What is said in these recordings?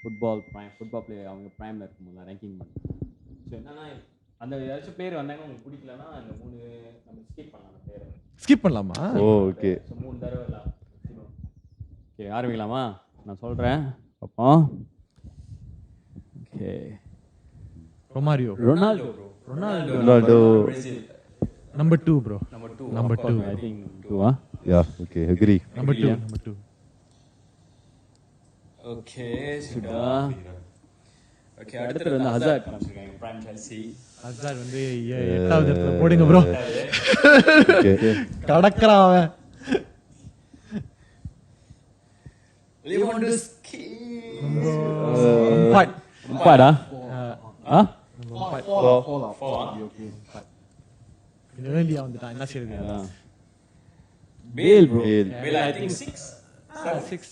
Football player அவங்க ப்ரைமில் இருக்கும்போது ranking பண்ணி. ஸோ என்னன்னா அந்த ஏதாச்சும் பிளேயர் வந்தாங்க உங்களுக்கு பிடிக்கலன்னா அந்த 3 நம்ம ஸ்கிப் பண்ணலாம். அந்த பிளேயரை ஸ்கிப் பண்ணலாமா? ஓகே. ஸோ 3 தடவை இல்லை. ஓகே ஆரம்பிக்கலாமா? நான் சொல்கிறேன் பார்ப்போம். Okay Romario, Ronaldo number 2 bro. Number 2 I think 2 Yeah, okay, agree. Number 2. Okay சுடா. ஓகே அடுத்து வந்து ஹசார்ட் காமிச்சிருக்காங்க பிரைம் செல்சி. ஹசார்ட் வந்து 8வது இடத்துல போடுங்க bro. Okay. கடக்குறான் அவன். லிவாண்டோஸ்கி. பாடா ஏர்லியா வந்துட்டான். என்ன செய்யுது? பேல் ப்ரோ. பேல் I think 6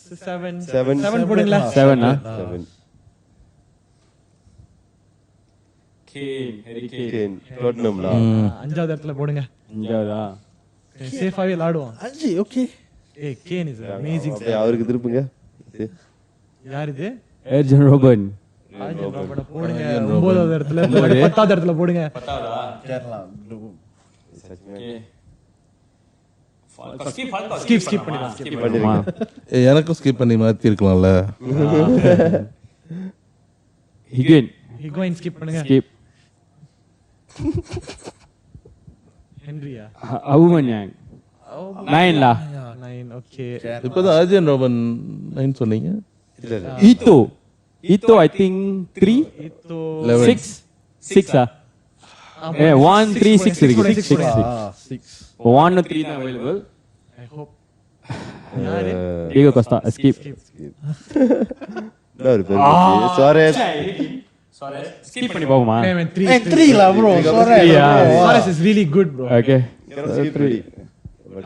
7 போடுங்களா? 7 Harry Kane. Tottenhamல. 5வது இடத்துல போடுங்க. 5வதா? சேஃபாவே விளையாடுவான். 5 ஓகே. ஏய் கேன் இஸ் அமேசிங். அவருக்கு திருப்புங்க. யார் இது? எர்ஜன் ரோபன். போடுங்க. 9வது இடத்துல 10வது இடத்துல போடுங்க. 10வதா? கேரளா. ஓகே. ஸ்கிப் பண்ணிடலாம். எனக்கும் ஸ்கிப் பண்ணி மாத்தி இருக்கலாம்ல. ஹிகுவைன் ஸ்கிப் பண்ணுங்க. ஸ்கிப். ஹென்ரியா? அவுமன்யாங் 9 ஓகே. இப்போதான் அர்ஜன் ரோபன் 9 சொன்னீங்க. Ithu I think 3 6 1 3 6 இருக்கு. 6 1 3 தான் available. I hope. யாரு? Diego Costa skip. Suarez. Skip பண்ணி போவோமா? 3 la bro. Suarez is really good bro. Okay. 3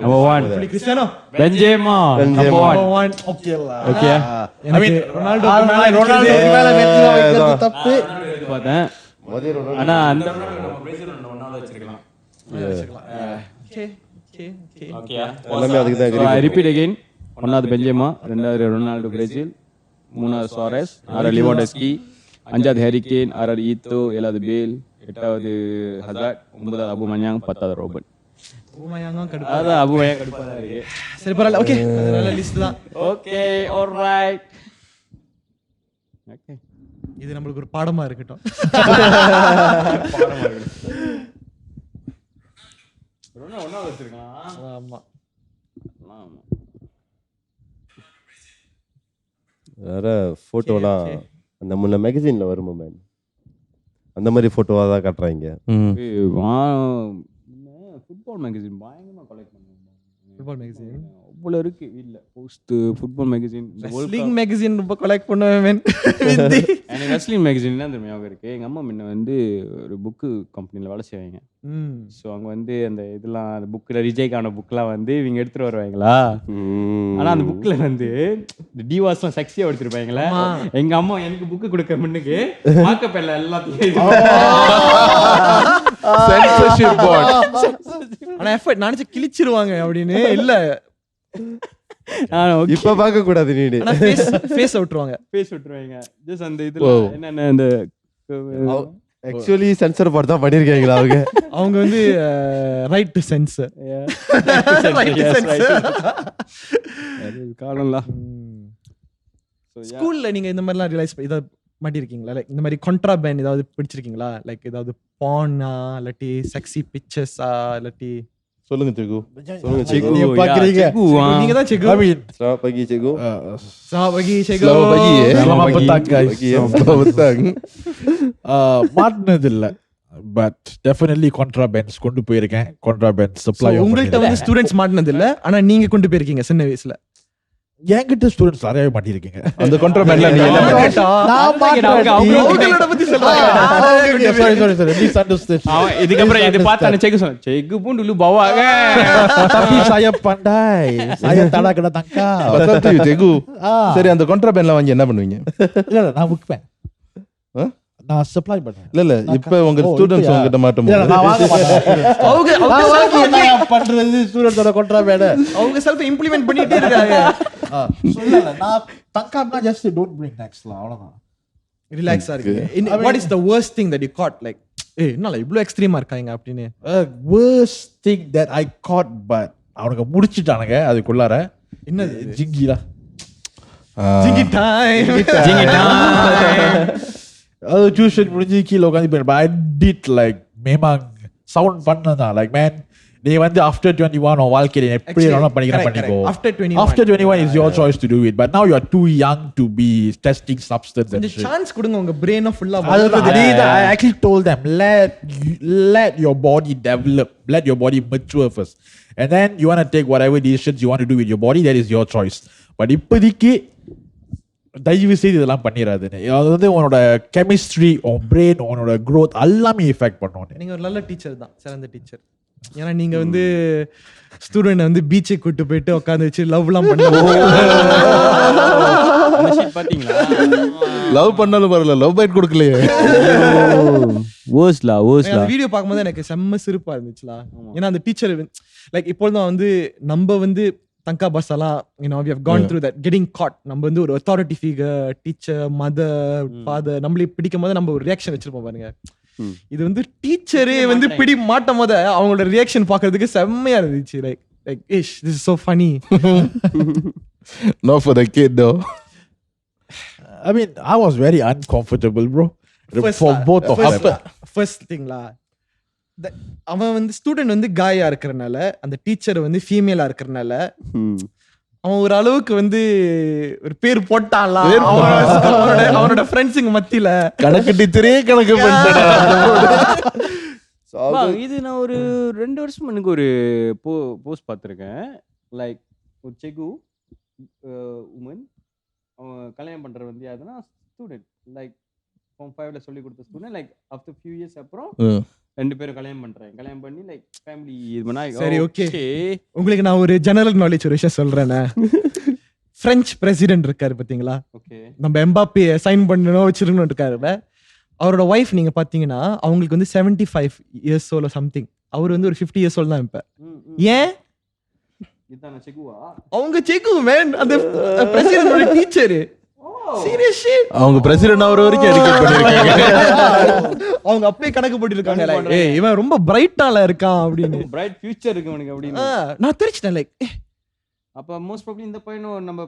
number 1 Cristiano Benzema number 1. Okay la. Okay. I mean Ronaldo மேல வெற்றி வைக்கிறது தப்பு. பார்த்தேன். ஆனா அந்த நம்ம பிரேசில் ஒன்னால வச்சிருக்கலாம். Okay. எல்லாமே அதுக்கு தான் agree. I repeat again. 1வது பென்ஜெமா, 2வது ரொனால்டோ பிரேசில், 3வது சுவாரஸ், 4வது லிவாண்டோஸ்கி, 5வது ஹாரி கேன், 6வது ஈத்தோ, 7வது பேல், 8வது ஹசார்ட், 9வது அபுமன்யாங், 10வது ரோபன். அபுமன்யாங் கடுப்பா. அதான் அபுமன்யாங் கடுப்பா தான் இருக்கு. சரி பரவாயில்லை. ஓகே நல்ல லிஸ்ட் தான். Okay alright. ஓகே இது நமக்கு ஒரு பாடமா இருக்கட்டும். ரொனா ஒண்ணா வச்சிருக்கான். ஆமா. வேற போட்டோலாம் அந்த முன்ன மேகசின்ல வருமா மேன், அந்த மாதிரி போட்டோவா தான் காட்டுறாங்க. ஃபுட்பால் மேகசின் பயங்கரமா கலெக்ட் பண்ணுவாங்க. ஃபுட்பால் மேகசின் அவ்வளோ இருக்கு வீட்டில். Post football magazine, wrestling magazine ரொம்ப கலெக்ட் பண்ணுவேன். எனக்கு ரெஸ்லிங் மேகசின் தான் தெரியும் இருக்கு. எங்கள் அம்மா முன்ன வந்து ஒரு புக்கு கம்பெனியில் வேலை செய்வாங்க. ஸோ அங்கே வந்து அந்த இதெல்லாம் அந்த புக்கில் ரிஜெக்டான புக்கெலாம் வந்து இவங்க எடுத்துகிட்டு வருவாங்களா. ஆனால் அந்த புக்கில் வந்து டிவாஸ்லாம் செக்ஸியாக எடுத்துருப்பாங்களே. எங்கள் அம்மா எனக்கு புக்கு கொடுக்க முன்னுக்கு மாக்கப்பேரில் எல்லாத்தையும் ஆனா எஃபர்ட் நினைச்சு கிழிச்சிருவாங்க அப்படின்னு இல்ல. இப்ப பார்க்க கூடாது. நீடு ஃபேஸ் விட்டுருவாங்க. ஜஸ்ட் அந்த இதுல என்னென்ன அந்த ஆக்சுவலி சென்சர் போர்ட் தான் பண்ணிருக்காங்களா அவங்க. அவங்க வந்து ரைட் டு சென்சர். காணல. ஸ்கூல்ல நீங்க இந்த மாதிரிலாம் ரியலைஸ் இத மாட்டிருக்கீங்களா? லைக் இந்த மாதிரி கான்ட்ராபேண்ட் ஏதாவது பிடிச்சிருக்கீங்களா? லைக் ஏதாவது பானா இல்லாட்டி செக்ஸி பிக்சர்ஸா இல்லாட்டி? சொல்லுங்க செகு. சொல்லுங்க செகு. நீங்க பாக்குறீங்க. நீங்க தான் Segu. Selamat pagi cikgu. Selamat pagi cikgu. Selamat pagi. Selamat petang guys. Selamat petang. மாட்டினது இல்ல. பட் டெஃபினெட்லி கான்ட்ராபேண்ட்ஸ் கொண்டு போயிருக்கேன். கான்ட்ராபேண்ட் சப்ளை. உங்கள்ட்ட வந்து ஸ்டூடண்ட்ஸ் மாட்டினது இல்ல, ஆனா நீங்க கொண்டு போயிருக்கீங்க சின்ன வயசுல. என்கிட்ட ஸ்டூடண்ட்ஸ் நிறையவே மாட்டிருக்கீங்க. அந்த கான்ட்ராபேண்ட்ல நீங்க என்ன அவங்களோட பத்தி சொல்றாங்க. sorry please understand. இதுக்கு அப்புறம் இது பார்த்தானே செக் சொன்னேன். Check pun dulu bawa kan. Tapi saya pandai. Saya tak kena tangkap. Betul tu cikgu. சரி அந்த கான்ட்ராபேண்ட்ல வாங்கி என்ன பண்ணுவீங்க? இல்ல நான் விற்பேன். நான் சப்ளை பண்ணேன். இல்ல இப்ப உங்க ஸ்டூடண்ட்ஸ் உங்ககிட்ட மாட்டோம். இல்ல நான் வாங்க மாட்டேன். அவங்க என்ன பண்றது ஸ்டூடண்ட்ஸோட கான்ட்ராபேண்ட்? அவங்க செல்ஃப் இம்ப்ளிமென்ட் பண்ணிட்டே இருக்காங்க. சொல்லல நான் தங்காம்னா just don't bring next lah அவ்வளவுதான். ரிலாக்ஸா இருக்கு. What is the worst thing that you caught? Like என்னல இவ்ளோ எக்ஸ்ட்ரீமா இருக்காங்க அப்படின்னு. Worst thing that I caught but அவனுக்கு முடிச்சிட்டானுங்க அதுக்குள்ளார. என்னது? ஜிங்கிடா. JinggiTime. அது டியூஷன் முடிஞ்சு கீழே உட்காந்து போயிருப்பேன். I did like Memang sound பண்ணதான் like man நீ வந்து after 21 உன் வாழ்க்கையில எப்படி வேணாலும் பண்ணிக்கோ. After 21 is your choice to do it, but now you are too young to be testing substance and shit. Chance கொடுங்க உங்க brain ஃபுல்லா. I actually told them let your body develop, let your body mature first, and then you want to take whatever decisions you want to do with your body, that is your choice. But இப்போதைக்கு தயவு செய்து இதெல்லாம் பண்ணிடாதுன்னு. அது வந்து உன்னோட chemistry, உன் brain, உன்னோட growth எல்லாமே எஃபெக்ட் பண்ணும். நீங்க ஒரு நல்ல டீச்சர் தான், சிறந்த டீச்சர். ஏன்னா நீங்க வந்து ஸ்டூடெண்ட் வந்து பீச்சுக்கு கூட்டு போயிட்டு உட்காந்து வச்சு லவ்லாம் பாத்தீங்களா? லவ் பண்ணாலும் பரவாயில்ல, லவ் பைட் கொடுக்கலையே. வீடியோ பார்க்கும்போது எனக்கு செம்ம சிரிப்பா இருந்துச்சுல. ஏன்னா அந்த டீச்சர் லைக் இப்போதான் வந்து நம்ம வந்து தங்கா பஸ்ஸெல்லாம் we have gone through that getting caught. நம்ம வந்து ஒரு authority figure, teacher, mother, father நம்மளே பிடிக்கும் போது நம்ம ஒரு ரியாக்ஷன் வச்சிருப்போம் பாருங்க. இது வந்து டீச்சரே வந்து பிடி மாட்டும் போது அவங்களோட ரியாக்ஷன் பார்க்கிறதுக்கு செம்மையா இருந்துச்சு. like ish, this is so funny. Not for the kid though. I mean, I was very uncomfortable, bro. For both of them. First thing la, அவன் வந்து ஸ்டூடெண்ட் வந்து காயா இருக்கிறனால, அந்த டீச்சர் வந்து ஃபீமேலா இருக்கிறனால அவன் ஒரு அளவுக்கு வந்து ஒரு பேர் போட்டான்ல அவனோட ஃப்ரெண்ட்ஸுங்க மத்தியில. கணக்கு டீச்சரே கணக்கு பண்ணிட்டான். இது நான் ஒரு 2 வருஷம் எனக்கு ஒரு போஸ்ட் பார்த்துருக்கேன். லைக் ஒரு செகு உமன் அவன் கல்யாணம் பண்றது வந்து யாருன்னா ஸ்டூடெண்ட், லைக் ஃபார்ம் 5ல சொல்லி கொடுத்த student. Like after few years அப்புறம் 2 பேரும் கல்யாணம் பண்றாங்க. கல்யாணம் பண்ணி லைக் ஃபேமிலி இது பண்ணா. சரி, ஓகே. உங்களுக்கு நான் ஒரு ஜெனரல் நாலேஜ் ஒரு விஷயம் சொல்றேனே. பிரெஞ்சு பிரசிடென்ட் இருக்காரு பாத்தீங்களா? ஓகே. நம்ம எம்பாப்பே சைன் பண்ணனும் வச்சிரணும் இருக்காருல. அவரோட வைஃப் நீங்க பாத்தீங்கன்னா அவங்களுக்கு வந்து 75 இயர்ஸ் ஓல்ட் சம்திங். அவர் வந்து ஒரு 50 இயர்ஸ் ஓல்ட் தான் இப்ப. ஏன்? இதான செகுவா? அவங்க செகு மேன், அந்த பிரசிடென்ட்டோட டீச்சர். Serious shit. அவங்க பிரசிடென்ட் ஆவற வரைக்கும் எடிட் பண்ணிருக்காங்க. அவங்க அப்பவே கணக்கு போட்டு இருக்காங்க. லைக் இவன் ரொம்ப பிரைட்டால இருக்கான் அப்படினு. பிரைட் ஃபியூச்சர் இருக்கு அவனுக்கு அப்படினு. நான் தெரிஞ்சிட்டேன். லைக் அப்ப மோஸ்ட் ப்ராபபிலி இந்த பையனும் நம்ம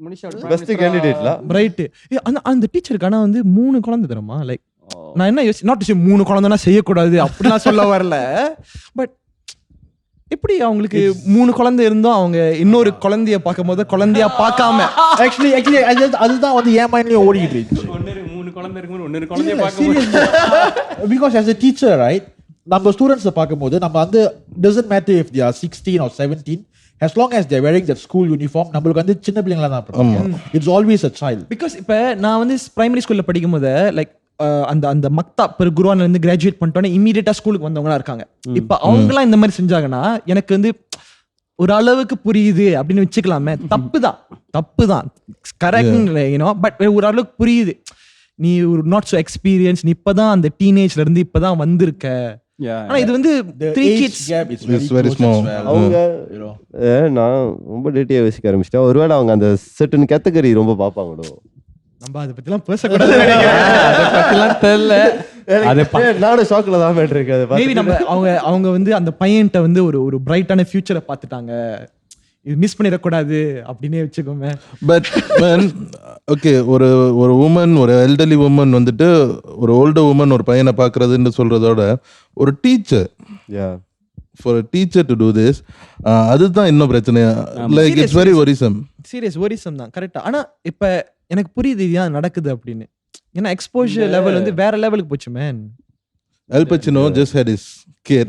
மனிஷாவோட பெஸ்ட் கேண்டிடேட்ல பிரைட். அந்த டீச்சருக்கு ஆனா வந்து 3 குழந்தை தரமா. லைக் நான் என்ன நாட் டு சே 3 குழந்தைனா செய்ய கூடாது அப்படிலாம் சொல்ல வரல. பட் எப்படி அவங்களுக்கு 3 குழந்தை இருந்தோம் அவங்க இன்னொரு குழந்தைய பார்க்கும்போது குழந்தையா பார்க்காம actually அதுதான் வந்து என் மைண்ட்லயே ஓடிட்டு இருக்கு. 3 குழந்தை இருக்கும்போது இன்னொரு குழந்தைய பார்க்கும்போது because as a teacher, right, நம்ம ஸ்டூடண்ட்ஸ் பார்க்கும்போது நம்ம வந்து doesn't matter if they are 16 or 17, as long as they are wearing that school uniform நம்மளுக்கு வந்து சின்ன பிள்ளைங்களா தான் பார்ப்போம். It's always a child. because இப்ப நான் வந்து பிரைமரி ஸ்கூல்ல படிக்கும்போது லைக் அந்த மக்தா பெரு குர்ஆன்ல இருந்து கிராஜுவேட் பண்ணிட்டோன்னே இமீடியட்டா ஸ்கூலுக்கு வந்தவங்களா இருக்காங்க. இப்ப அவங்கலாம் இந்த மாதிரி செஞ்சாங்கன்னா எனக்கு வந்து ஒரு அளவுக்கு புரியுது அப்படின்னு வச்சுக்கலாமே. தப்புதான் கரெக்ட், பட் ஒரு அளவுக்கு புரியுது. நீ ஒரு நாட் சோ எக்ஸ்பீரியன்ஸ், நீ இப்பதான் அந்த டீனேஜ்ல இருந்து இப்பதான் வந்திருக்க. ஆனா இது வந்து 3 kids gap is very small. அவங்க நான் ரொம்ப டேட்டியா யோசிக்க ஆரம்பிச்சிட்டேன். ஒருவேளை அவங்க அந்த சர்டன் கேட்டகரி ரொம்ப பாப்பாங்களோ. நம்ம அதை பத்திலாம் பேசக்கூடாது நினைக்கிறேன். அதை பத்திலாம் தெரியல. நானும் ஷாக்ல தான் இருக்கேன். மேபி நம்ம அவங்க வந்து அந்த பையன்ட்ட வந்து ஒரு பிரைட்டான ஃபியூச்சரை பார்த்துட்டாங்க, இது மிஸ் பண்ணிடக்கூடாது அப்படின்னே வச்சுக்கோங்க. பட் ஓகே, ஒரு உமன், ஒரு எல்டர்லி உமன் வந்துட்டு ஒரு ஓல்டர் உமன் ஒரு பையனை பார்க்கறதுன்னு சொல்றதோட ஒரு teacher, for a teacher to do this, அதுதான் இன்னும் பிரச்சனை. Like it's very worrisome. Serious worrisome தான், கரெக்டா. ஆனா இப்ப எனக்கு புரியுது ஏன் நடக்குது அப்படின்னு. ஏன்னா எக்ஸ்போஷர் லெவல் வந்து வேற லெவலுக்கு போச்சு man. Al Pacino just had his kid.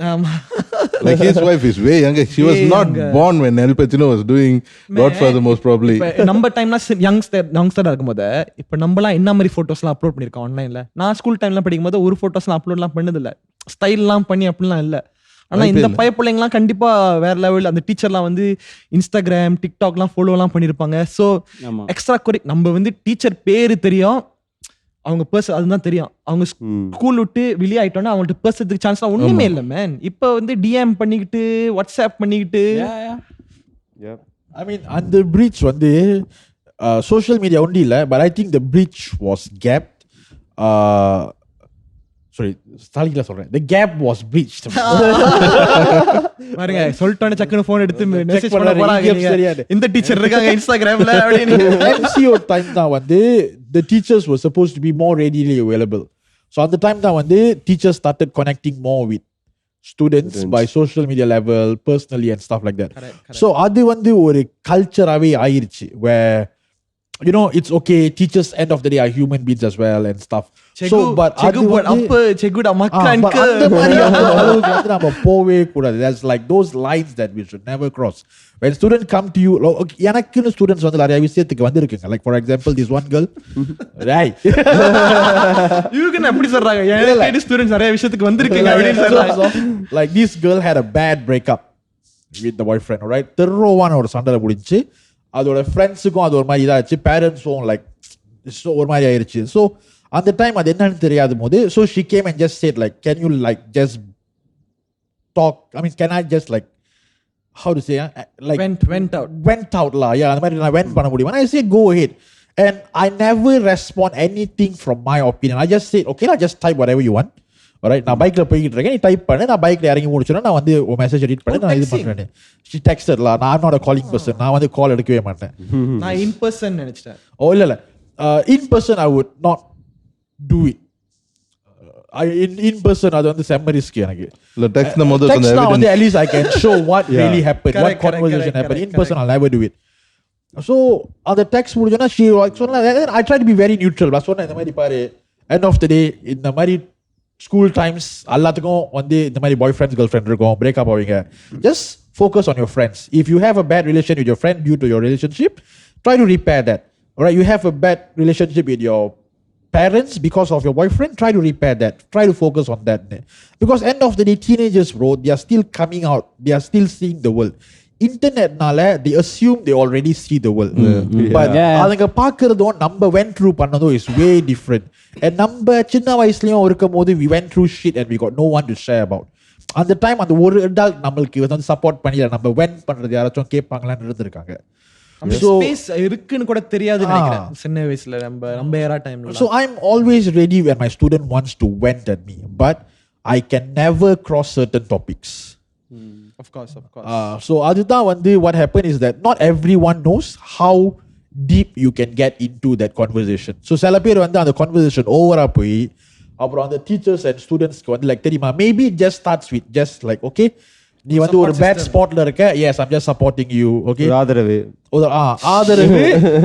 Like his wife is way younger. She was not born when Al Pacino was doing Godfather most probably. நம்ம டைம்ல யங்ஸ்டரா இருக்கும்போது இப்ப நம்மலாம் என்ன மாதிரி போட்டோஸ்லாம் அப்லோட் பண்ணிருக்கோம் ஆன்லைன்ல. நான் ஸ்கூல் டைம்ல படிக்கும்போது ஒரு போட்டோஸ்லாம் அப்லோட்லாம் பண்ணது இல்ல, ஸ்டைல்லாம் பண்ணி அப்படிலாம் இல்ல. ஆனா இந்த பிள்ளைங்கலாம் கண்டிப்பா வேற லெவல். அந்த டீச்சர்லாம் வந்து இன்ஸ்டாகிராம், டிக்டாக்லாம் ஃபாலோலாம் பண்ணிருப்பாங்க. ஸோ எக்ஸ்ட்ரா நம்ம வந்து டீச்சர் பேரு தெரியும், அவங்க பர்சன் அதுதான் தெரியும். அவங்க ஸ்கூல் விட்டு வெளியே ஆயிட்டோன்னா அவங்கள்ட்ட பேசுறதுக்கு சான்ஸ்லாம் ஒண்ணுமே இல்லை மேன். இப்போ வந்து டிஎம் பண்ணிக்கிட்டு வாட்ஸ்அப் பண்ணிக்கிட்டு ஐ மீன் அந்த பிரீச் வந்து social media only but I think the bridge was gapped. Sorry, ஸ்டாலிங்ல சொல்றேன். The gap was breached. பாருங்க சொல்லிட்டோனே சக்குன்னு ஃபோன் எடுத்து மெசேஜ் பண்ண பண்றாரு, போறாங்க. EF சரியாது. இந்த டீச்சர் இருக்காங்க இன்ஸ்டாகிராம்ல அப்படின்னு. MCO time தான் வந்து the teachers were supposed to be more readily available. So at the time தான் வந்து teachers started connecting more with students by social media level, personally and stuff like that. Correct. So அது வந்து ஒரு கல்ச்சராவே ஆயிருச்சு where you know it's okay, teachers end of the day are human beings as well and stuff. So but அது வந்து அப்ப செகுடா but மக்களுக்கு அந்த மாதிரி அளவுக்கு வந்து நம்ம போவே கூடாது. There's like those lines that we should never cross. When students come to you, எனக்குன்னு students வந்து நிறைய விஷயத்துக்கு வந்திருக்குங்க. Like for example, this one girl, right? இவங்க எப்படி சொல்றாங்க? எனக்கு ஸ்டூடண்ட்ஸ் நிறைய விஷயத்துக்கு வந்திருக்கீங்க அப்படின்னு சொல்றாங்க. Like this girl had a bad breakup with the boyfriend, alright? தெருவான ஒரு சண்டை முடிஞ்சு அதோட ஃப்ரெண்ட்ஸுக்கும் அது ஒரு மாதிரி இதாச்சு, பேரண்ட்ஸும் லைக் ஒரு மாதிரி ஆயிருச்சு. ஸோ அந்த டைம் அது என்னன்னு தெரியாத போது so she came and just said like can you like just talk, I mean can I just like how to say like went out la, yeah, அந்த மாதிரி நான் went பண்ண முடியும். And I said go ahead and I never respond anything from my opinion. I just said okay, I just type whatever you want. Alright, நான் பைக்ல போயிட்டு இருக்கேன், நீ டைப் பண்ணு, நான் பைக்ல இறங்கி முடிச்சோன்னா நான் வந்து ஒரு மெசேஜ் ரீட் பண்ணி நான் இது பண்றேன். she texted la, நான் not a calling person, நான் வந்து கால் எடுக்கவே மாட்டேன். நான் இன் பர்சன் நினைச்சிட்டேன். ஓ இல்ல in person I would not do it. in person அது வந்து செம்ம ரிஸ்க் எனக்கு. இல்ல டெக்ஸ்ட் மொத text சொன்ன now evidence at least I can show what really happened, what Correct, conversation correct, happened. In correct, person I'll never do it. So அந்த text முடிஞ்சோன்னா she சொன்னா I try to be very neutral. நான் சொன்னேன் இந்த மாதிரி பாரு, end of the day இந்த மாதிரி school times எல்லாத்துக்கும் வந்து இந்த மாதிரி பாய் ஃப்ரெண்ட்ஸ் கேர்ள் ஃப்ரெண்ட் இருக்கும், பிரேக்கப் ஆவீங்க. Just focus on your friends. If you have a bad relation with your friend due to your relationship, try to repair that. Alright, you have a bad relationship with your parents because of your boyfriend, try to repair that. Try to focus on that. Because end of the day, teenagers, bro, they are still coming out. They are still seeing the world. Internet nala, they assume they already see the world. But adanga paakradho number went through pannadho is way different. And number chinna vayaslayum irukumbodhu we went through shit and we got no one to share about. அந்த time அந்த ஒரு adult நம்மளுக்கு வந்து support பண்ணி நம்ம when பண்றது யாராச்சும் கேட்பாங்களான்னு இருந்திருக்காங்க. ஸ்பேஸ் இருக்குன்னு கூட தெரியாது நினைக்கிறேன் சின்ன வயசுல நம்ம ஏரா டைம்ல. So I'm always ready when my student wants to vent at me, but I can never cross certain topics. Of course. So adutha வந்து what happened is that not everyone knows how deep you can get into that conversation. So சில பேர் வந்து அந்த conversation ஓவரா போய் அப்புறம் அந்த teachers and students வந்து like தெரியுமா, maybe it just starts with just like okay, நீ வந்து ஒரு பேட் ஸ்பாட்ல இருக்க, yes I'm just supporting you, okay, ஆதரவு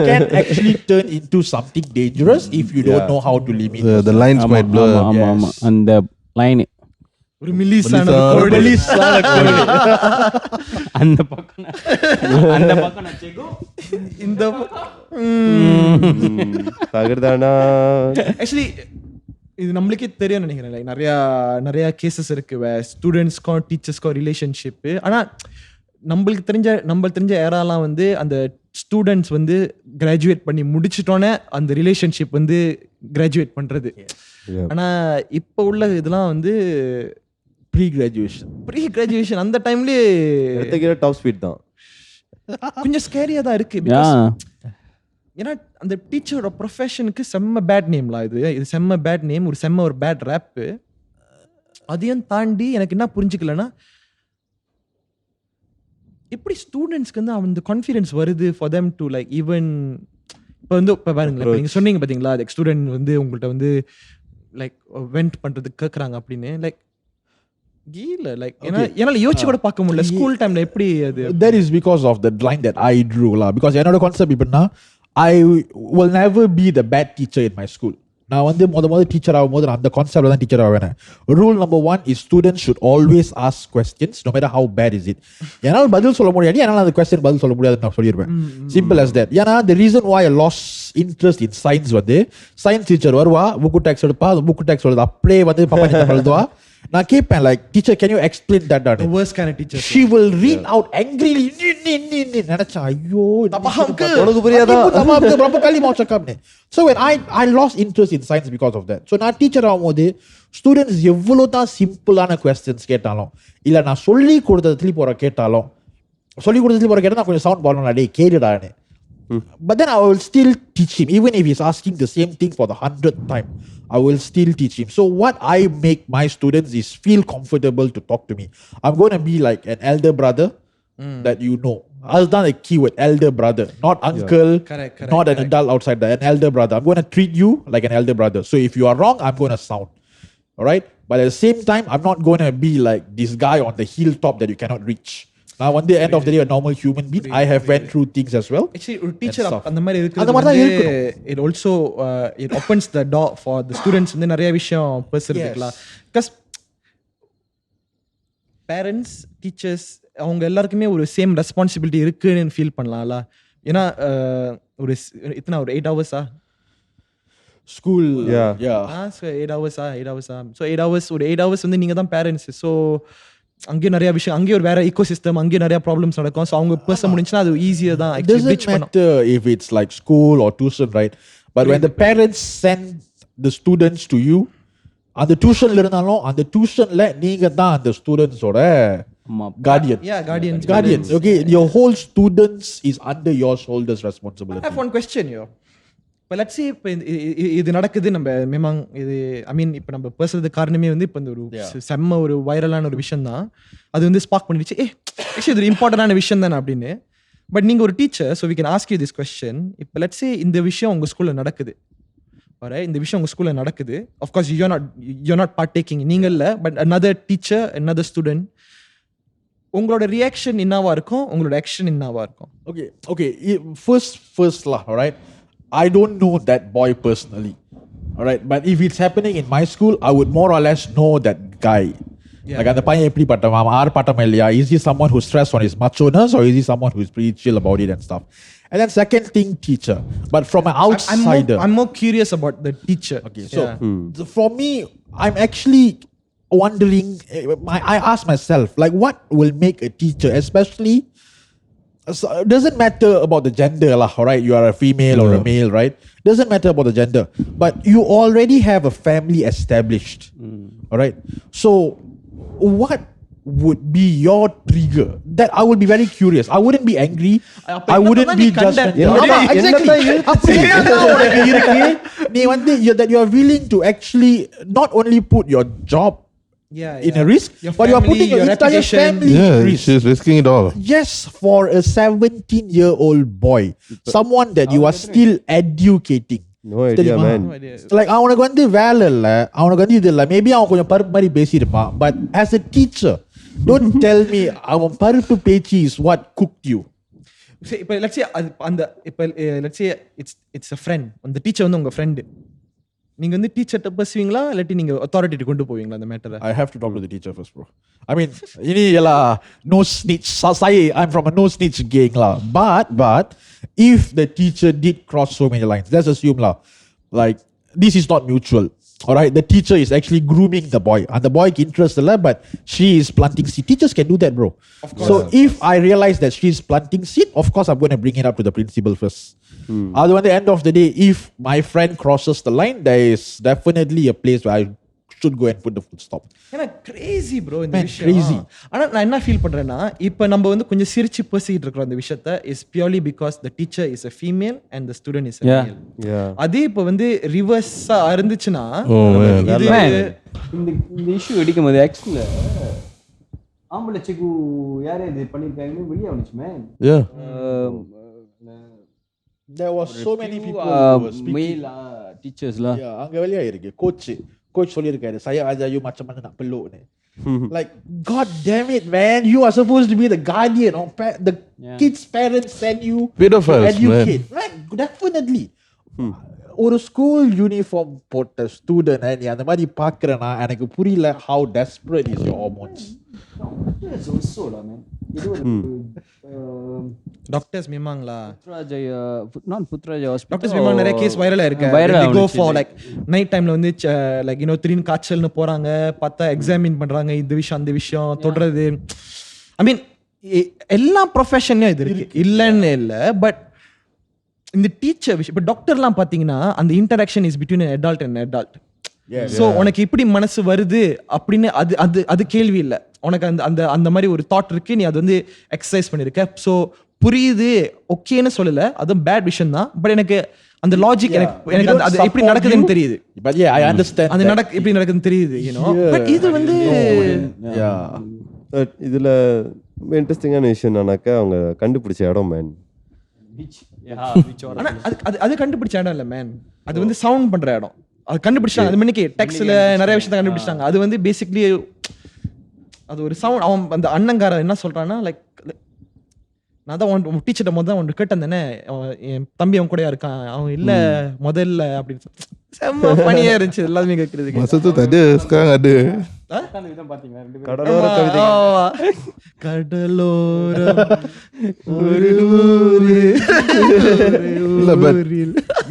can actually turn into something dangerous if you don't know how to limit the lines might blur. ஆமா அந்த line ஒரு மில்லிசான அந்த பக்கம் நான் செகோ இந்த தகர்தானா. ஆக்சுவலி இது நம்மளுக்கே தெரியும் நினைக்கிறேன். லைக் நிறைய கேசஸ் இருக்கு ஸ்டூடெண்ட்ஸ்க்கும் டீச்சர்ஸ்க்கும் ரிலேஷன்ஷிப்பு. ஆனால் நம்மளுக்கு தெரிஞ்ச ஏராலாம் வந்து அந்த ஸ்டூடெண்ட்ஸ் வந்து கிராஜுவேட் பண்ணி முடிச்சிட்டோன்னே அந்த ரிலேஷன்ஷிப் வந்து கிராஜுவேட் பண்றது. ஆனால் இப்போ உள்ள இதெல்லாம் வந்து ப்ரீ கிராஜுவேஷன் அந்த டைம்லேயே டாப் ஸ்பீட் தான், கொஞ்சம் ஸ்கேரியாக தான் இருக்கு. ஏன்னா அந்த டீச்சரோட ப்ரொஃபஷனுக்கு செம்ம பேட் நேம்லாம் இது செம்ம பேட் நேம், ஒரு பேட் ரேப்பு. அதையும் தாண்டி எனக்கு என்ன புரிஞ்சுக்கலன்னா எப்படி ஸ்டூடெண்ட்ஸ்க்கு வந்து அந்த கான்ஃபிடன்ஸ் வருது for them to like even இப்போ பாருங்களேன், நீங்கள் சொன்னீங்க பார்த்தீங்களா, லைக் ஸ்டூடெண்ட் வந்து உங்கள்கிட்ட வந்து லைக் வெண்ட் பண்ணுறதுக்கு கேட்குறாங்க அப்படின்னு. லைக் லைக் என்னால யோசிச்சு கூட பார்க்க முடியல ஸ்கூல் டைம்ல எப்படி அது. That is because of the line that I drew la, because என்னோட கான்செப்ட் இப்படின்னா I will never be the bad teacher in my school. நான் வந்து முதல் டீச்சர் ஆகும்போது நான் அந்த கான்செப்ட்ல தான் டீச்சர் ஆவேன். Rule number 1 is students should always ask questions no matter how bad is it. என்னால் பதில் சொல்ல முடியாது, என்னால் அந்த கொஸ்டின் பதில் சொல்ல முடியாதுன்னு நான் சொல்லிடுவேன். Simple as that. ஏன்னா the reason why I lost interest in science வந்து சயின்ஸ் டீச்சர் வருவா, புக்கு டெக்ஸ்ட் எடுப்பா, அந்த புக்கு டெக்ஸ்ட் எழுது அப்படியே வந்து பாப்பா நீ எழுதுவா. நான் கேட்பேன் like teacher can you explain that? The worst kind of teacher. She will read out angrily. நினைச்சேன் ஐயோ உனக்கு புரியாதா ரொம்ப களி மோசக்காப்னு. So when I lost interest in science because of that. So நான் டீச்சர் ஆகும்போது ஸ்டூடெண்ட்ஸ் எவ்வளோ தான் சிம்பிளான கொஸ்டின்ஸ் கேட்டாலும் இல்லை நான் சொல்லி கொடுத்ததுல போகிற கேட்டாலும் நான் கொஞ்சம் சவுண்ட் போடணும், டே கேளுடான்னு But then I will still teach him, even if he's asking the same thing for the 100th time. I will still teach him. So what I make my students is feel comfortable to talk to me. I'm going to be like an elder brother that you know. I'll done a keyword, elder brother, not uncle, Correct, not an adult outside there, an elder brother. I'm going to treat you like an elder brother. So if you are wrong, I'm going to sound. All right? But at the same time, I'm not going to be like this guy on the hilltop that you cannot reach. Now, one day, end of the day, a normal human being, I have went through things as well. Actually ஒரு teacher அந்த மாதிரி அந்த மாதிரி தான் இருக்கிறது it also it opens the door for the students வந்து நிறைய விஷயம் பேசுறதுக்குலாம். Because parents, teachers அவங்க எல்லாருக்குமே ஒரு சேம் ரெஸ்பான்சிபிலிட்டி இருக்குன்னு ஃபீல் பண்ணலாம்ல. ஏன்னா ஒரு இத்தனை ஒரு 8 hours School, so 8 hours so 8 hours ஒரு 8 hours வந்து நீங்க தான் பேரண்ட்ஸ். ஸோ அங்கேயும் நிறைய விஷயம், அங்கேயும் ஒரு வேற ஈகோ சிஸ்டம், அங்கேயும் நிறைய ப்ராப்ளம்ஸ் நடக்கும். ஸோ அவங்க பேச முடிஞ்சுன்னா அது ஈஸியாக தான். It doesn't matter if it's like school or tuition, right? But when the parents send the students to you, அந்த டியூஷன்ல இருந்தாலும் அந்த டியூஷன்ல நீங்க தான் அந்த ஸ்டூடெண்ட்ஸோட guardian. Guardians. Okay, your whole students is under your shoulders responsibility. I have one question here. இப்போ let's சே இப்போ இது நடக்குது, நம்ம மேமாங் இது ஐ மீன் இப்போ நம்ம பேசுறது காரணமே வந்து இப்போ இந்த ஒரு செம்ம ஒரு வைரலான ஒரு விஷயம் தான். அது வந்து ஸ்பார்க் பண்ணிடுச்சு, ஆக்சுவலி இது இம்பார்ட்டண்டான விஷயம் தானே அப்படின்னு. பட் நீங்கள் ஒரு teacher, so we can ask you this question. இப்போ லெட்ஸ் சே இந்த விஷயம் உங்கள் ஸ்கூலில் நடக்குது, இந்த விஷயம் உங்கள் ஸ்கூலில் நடக்குது. அஃப்கோர்ஸ் யூ நாட் பார்ட்டேக்கிங், நீங்கள் இல்லை, but another teacher, another student. உங்களோட ரியாக்ஷன் என்னவா இருக்கும், உங்களோட ஆக்ஷன் என்னவா இருக்கும்? Okay. First lah, all right. I don't know that boy personally, all right. But if it's happening in my school, I would more or less know that guy. Like அந்த பையன் எப்படி பட்டவன், ஆறு பட்டவன் இல்லையா? Is he someone who's stressed on his macho-ness, or is he someone who's pretty chill about it and stuff? And then second thing, teacher. But from an outsider, I'm more curious about the teacher. Okay, so for me, I'm actually wondering, I ask myself, like, what will make a teacher, especially, so it doesn't matter about the gender lah, right? You are a female or a male, right? Doesn't matter about the gender, but you already have a family established, all right? So what would be your trigger? That I would be very curious. I wouldn't be angry. I wouldn't be judgmental. Exactly. That you are willing to actually not only put your job in a risk, but you are putting your entire family in risk. She's risking it all. Yes, for a 17-year-old boy, someone that you are still educating. No idea, man. Like அவனுக்கு வந்து வேலை இல்லை, அவனுக்கு வந்து இது இல்லை, maybe அவன் கொஞ்சம் பருப்பு மாதிரி பேசியிருப்பான். But as a teacher, don't tell me அவன் பருப்பு பேச்சு is what cooked you. இப்போ let's say அந்த இப்போ let's say it's a friend, அந்த டீச்சர் வந்து உங்க ஃப்ரெண்டு, நீங்க வந்து டீச்சர்ட்ட பேசுவீங்களா இல்லாட்டி நீங்க அத்தாரிட்டி கொண்டு போவீங்களா அந்த மேட்டரை? I have to talk to the teacher first, bro. I mean, ini ialah no snitch. I'm from a no snitch gang lah. But if the teacher did cross so many lines, let's assume lah, like this is not mutual. All right, the teacher is actually grooming the boy, and the boy interested lah, but she is planting seed. Teachers can do that, bro. Of course. So if I realize that she is planting seed, of course I'm going to bring it up to the principal first. At the end of the day, if my friend crosses the line, there is definitely a place where I should go and put the full stop. ஏன்னா Crazy bro இந்த விஷயம். Crazy. ஆனா நான் என்ன feel பண்றேன்னா, இப்போ நம்ம வந்து கொஞ்சம் சிரிச்சு பேசிட்டு இருக்கிறோம் இந்த விஷயத்தை, is purely because the teacher is a female and the student is a male. அதே இப்போ வந்து ரிவர்ஸா இருந்துச்சுன்னா இந்த இஷ்யூ அடிக்கும் போது ஆக்சுவலா ஆம்பளை செக்கு யாரே இது பண்ணிருக்காங்கன்னு வெளியே வந்துச்சு man. There was so many people male teachers lah. அங்க வெளியே இருக்கு கோச் சொல்லியிருக்காரு, saya ajar you macam mana nak peluk ni. Like, god damn it, man, you are supposed to be the guardian of the kids' parents send you to educate, man. Definitely. ஒரு school uniform போட்ட student நீ அந்த மாதிரி பார்க்குறேன்னா எனக்கு புரியல how desperate is your hormones. Doctors மேமாங்களா Putrajaya doctors மேமாங் நிறைய கேஸ் வைரலா இருக்கு. they go for like night timeல வந்து like you know திடீர்னு காய்ச்சல்னு போறாங்க, பார்த்தா எக்ஸாமின் பண்றாங்க, இந்த விஷயம் அந்த விஷயம் தொடறது. ஐ மீன் எல்லா ப்ரொஃபஷன்லயும் இது இருக்கு, இல்லைன்னு இல்லை. பட் இந்த டீச்சர் விஷயம், இப்போ டாக்டர்லாம் பார்த்தீங்கன்னா அந்த interaction is between adult and adult. So உனக்கு இப்படி மனசு வருது அப்படின்னு அது அது அது கேள்வி இல்லை, உனக்கு அந்த அந்த அந்த மாதிரி ஒரு தாட் இருக்கு, நீ அது வந்து எக்ஸசைஸ் பண்ணிருக்க. ஸோ புரியுது ஓகேன்னு சொல்லல, அதுவும் பேட் விஷயம் தான். பட் எனக்கு அந்த லாஜிக் எனக்கு அது எப்படி நடக்குதுன்னு தெரியுது. But yeah, I understand. அது எப்படி நடக்குதுன்னு தெரியுது, you know. பட் இது வந்து இதுல இன்ட்ரெஸ்டிங்கான விஷயம் என்னன்னாக்கா அவங்க கண்டுபிடிச்ச இடம் மேன். ஆனா அது கண்டுபிடிச்ச இடம் இல்ல மேன், அது வந்து சவுண்ட் பண்ற இடம். அது கண்டுபிடிச்சாங்க, அது முன்னிக்கு டெக்ஸ்ட்ல நிறைய விஷயத்தை கண்டுபிடிச்சாங்க. அது வந்து பேசிக்கலி அது ஒரு சவுண்ட். அவன் அந்த அண்ணங்கார என்ன சொல்றான்னா, லைக் நான் தான் டீச்சர்ட்ட முதல்ல ஒன்று கேட்டேன் தானே, என் தம்பி அவன் கூடயா இருக்கான், அவன் இல்ல முதல்ல அப்படின்னு செம்ம பனியா இருந்துச்சு எல்லாருமே கேட்கறதுக்கு. Masa tu tak ada, sekarang ada. கடலோர கவிதை. கடலோரம் ஒரு ஊரு. இல்ல பட்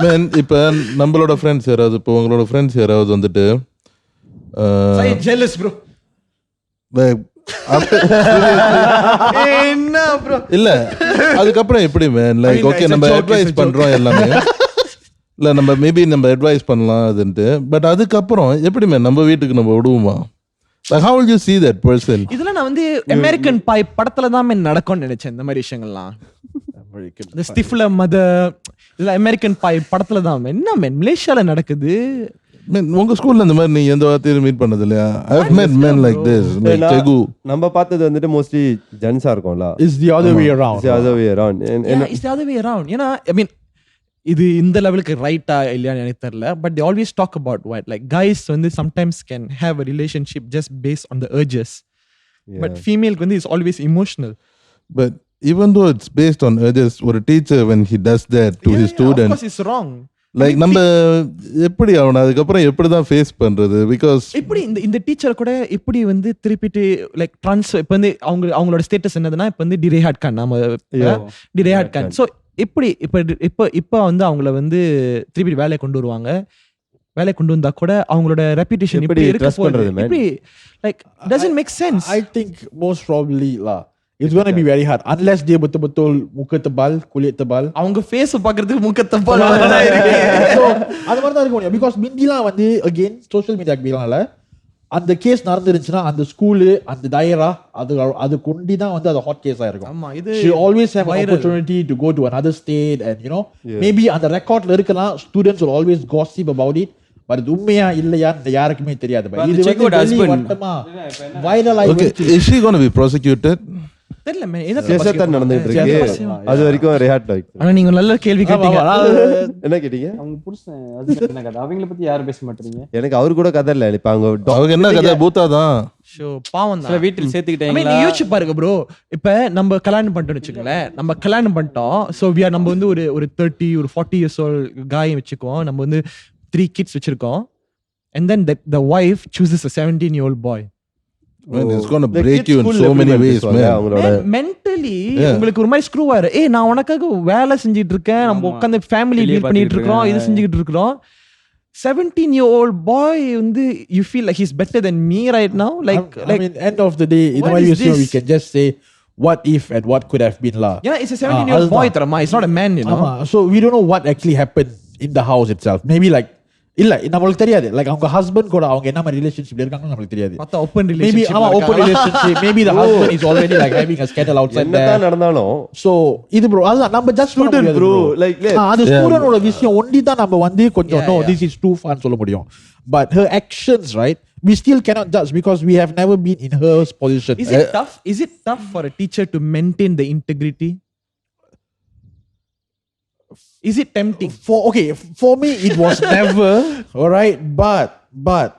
மேன் இப்ப நம்மளோட ஃப்ரெண்ட்ஸ் யாராவது, இப்போ உங்களோட ஃப்ரெண்ட்ஸ் யாராவது வந்துட்டு ஜெலஸ் ப்ரோ. என்ன ப்ரோ? இல்ல அதுக்கப்புறம் எப்படி மேன், லைக் ஓகே நம்ம அட்வைஸ் பண்றோம் எல்லாமே, இல்ல நம்ம மேபி நம்ம அட்வைஸ் பண்ணலாம் அதுன்ட்டு, பட் அதுக்கப்புறம் எப்படி மேன் நம்ம வீட்டுக்கு நம்ம விடுவோமா? Like how will you see that person? இதெல்லாம் நான் வந்து அமெரிக்கன் பாய் படத்துல தான் மேன் நடக்கும்னு நினைச்சேன் இந்த மாதிரி விஷயங்கள்லாம். இந்த ஸ்டிஃப்ல இல்ல அமெரிக்கன் பாய் படத்துல தான் மேன். என்ன மேன் மலேசியால நடக்குது? உங்க ஸ்கூல்ல இந்த மாதிரி நீ எந்த வார்த்தையும் மீட் பண்ணது இல்லையா? I have met men like this, like Tegu. நம்ம பார்த்தது வந்துட்டு மோஸ்ட்லி ஜென்ஸா இருக்கும்ல. It's the other way around. It's the other way around. It's the other way around. ஏன்னா I mean இது இந்த லெவலுக்கு ரைட்டா இல்லையான்னு எனக்கு தெரியல. But they always talk about what like guys வந்து sometimes can have a relationship just based on the urges. But female வந்து is always emotional. But even though it's based on urges, ஒரு teacher when he does that to his student, of course it's wrong. Like நம்ம எப்படி அவனை அதுக்கப்புறம் எப்படி தான் face பண்றது? Because எப்படி இந்த டீச்சர் கூட எப்படி வந்து திருப்பிட்டு லைக் ட்ரான்ஸ்ஃபர் இப்போ வந்து அவங்களோட ஸ்டேட்டஸ் என்னதுன்னா இப்போ வந்து டிரேஹாட் கான் நம்ம டிரேஹாட் கான். ஸோ எப்படி இப்போ வந்து அவங்கள வந்து திருப்பி வேலையை கொண்டு வருவாங்க. வேலையை கொண்டு வந்தா கூட அவங்களோட ரெப்யூட்டேஷன் எப்படி இருக்க போகுது? எப்படி like doesn't make sense. I think most probably lah. It's going to be very hard unless dia betul-betul muka tebal, kulit tebal. அவங்க ஃபேஸ் பார்க்கிறதுக்கு முக்க தப்பா இருக்கு. So அது மாதிரி தான் இருக்கும். Because மிந்திலாம் வந்து again social media பிலால அந்த கேஸ் நடந்துருந்துச்சுன்னா அந்த ஸ்கூலு அந்த டைரா அது கொண்டு தான் வந்து அது ஹாட் கேஸா இருக்கும். ஆமா இது she always have an opportunity to go to another state and you know maybe அந்த ரெக்கார்ட்ல இருக்கலாம் students will always gossip about it. But இது உண்மையா இல்லையா யாருக்குமே தெரியாது. இது வந்து வைரல் ஆகி is she going to be prosecuted? தெரியல மே எதை கேஸத்தான் நடந்துட்டு இருக்கு. அது வரைக்கும் ரிஹாட் ஆயிடுச்சு. ஆனா நீங்க நல்ல கேள்வி கேட்டீங்க. என்ன கேட்டீங்க? அவங்க புருஷன் அது என்ன கதை? அவங்கள பத்தி யாரும் பேச மாட்டீங்க. எனக்கு அவரு கூட கதை இல்ல. இப்ப அவங்க என்ன கதை? பூத்தா தான். ஷோ பாவம் தான். வீட்டில் சேர்த்துக்கிட்டீங்களா? நீ யோசிச்சு பாருங்க ப்ரோ. இப்ப நம்ம கல்யாணம் பண்ணிட்டோம்னு வச்சுக்கோங்களேன். நம்ம கல்யாணம் பண்ணிட்டோம். சோ நம்ம வந்து ஒரு 30 ஒரு 40 years old guy வச்சுக்கோம். நம்ம வந்து 3 kids வச்சிருக்கோம். And then the wife chooses a 17-year-old boy. Man, it's going to break you in so many ways, man. Mentally உங்களுக்கு ஒரு மாதிரி ஸ்க்ரூ ஆயிரு. நான் உனக்காக வேலை செஞ்சிட்டு இருக்கேன், நம்ம உட்கார்ந்து ஃபேமிலி டீல் பண்ணிட்டு இருக்கோம், இது செஞ்சிட்டு இருக்கோம். 17-year-old boy வந்து you feel like he's better than me right now, like I mean end of the day in my view we can just say what if and what could have been la. Yeah, it's a 17-year-old boy tharama, it's not a man, you know. So we don't know what actually happened in the house itself. Maybe like இல்ல நமக்கு தெரியாது. Like அவங்க husband கூட அவங்க என்ன மாதிரி ரிலேஷன்ஷிப்ல இருக்காங்கன்னு நமக்கு தெரியாது. மத்த open relationship maybe open relationship maybe the husband is already like having a scandal outside there. என்னதான் நடந்தாலும் so இது bro அது நம்ம ஜஸ்ட் ஸ்டூடண்ட் bro like அது ஸ்டூடண்டோட விஷயம் ஒண்டி தான் நம்ம வந்து கொஞ்சம் no this is too fun சொல்ல முடியும். But her actions, right, we still cannot judge because we have never been in her position. Is it tough for a teacher to maintain the integrity? Is it tempting? For me it was never all right, but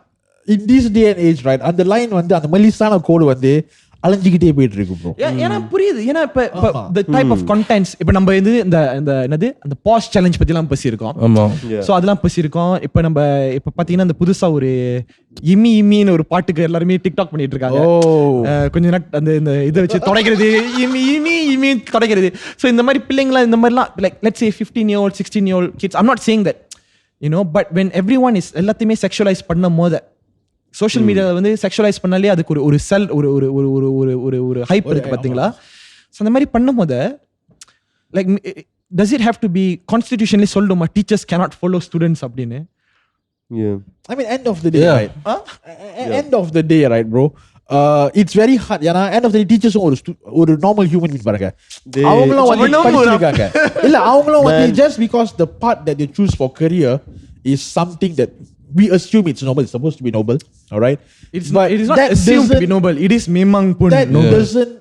in this day and age, right, அந்த line வந்து அந்த மெலிசான கோடு வந்து அலைஞ்சிக்கிட்டே போயிட்டு இருக்கு bro. ஏன்னா புரியுது. ஏன்னா இப்ப the type of contents இப்ப நம்ம இது இந்த என்னது அந்த பாஸ் சேலஞ்ச் பத்தி எல்லாம் பேசியிருக்கோம். ஆமா. சோ அதெல்லாம் பேசியிருக்கோம். இப்ப பாத்தீங்கன்னா இந்த புதுசா ஒரு இமின்னு ஒரு பாட்டுக்கு எல்லாருமே டிக்டாக் பண்ணிட்டு இருக்காங்க. கொஞ்ச நேரம் அந்த இந்த இதை வச்சு தொடக்கிறது இமி தொடக்கிறது. சோ இந்த மாதிரி பிள்ளைங்களா இந்த மாதிரிலாம் like let's say 15-year-old 16-year-old kids, I'm not saying that, you know, but when everyone is எல்லாத்தையுமே செக்ஷுவலைஸ் பண்ணும் போது சோஷியல் மீடியாவில் வந்து செக்ஷுவலைஸ் பண்ணாலே அதுக்கு ஒரு செல் ஒரு ஹைப் இருக்கு பாத்தீங்களா? ஸோ அந்த மாதிரி பண்ணும்போது like does it have to be constitutionally சொல்லணுமா teachers cannot follow students அப்படின்னு? I mean end of the day, right? End of the day, right, bro, it's very hard. ஏன்னா end of the day teachers ஒரு normal human being பாருங்க. அவங்களும் வந்து படிச்சிருக்காங்க. இல்ல அவங்களும் வந்து just because the part that they choose for career is something that we assume it's noble, it's supposed to be noble, all right? It is not assumed to be noble. It is memang pun that noble. doesn't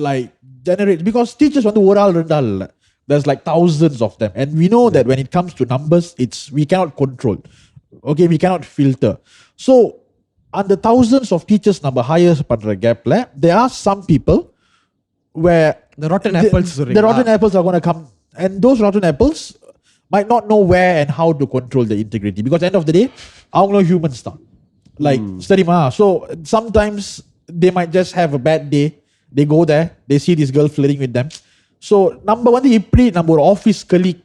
like generate, because teachers வந்து ஒரு ஆள் ரெண்டு ஆள் இல்ல. There's like thousands of them, and we know that when it comes to numbers, we cannot control. Okay, we cannot filter. So and the thousands of teachers number higher பண்ற gapல there are some people where The rotten apples the rotten apples are going to come, and those rotten apples might not know where and how to control the integrity, because end of the day அவங்களும் humans தான். Like சரிமா, so sometimes they might just have a bad day, they go there, they see this girl flirting with them. So நம்ம வந்து இப்படி நம்ம ஒரு office colleague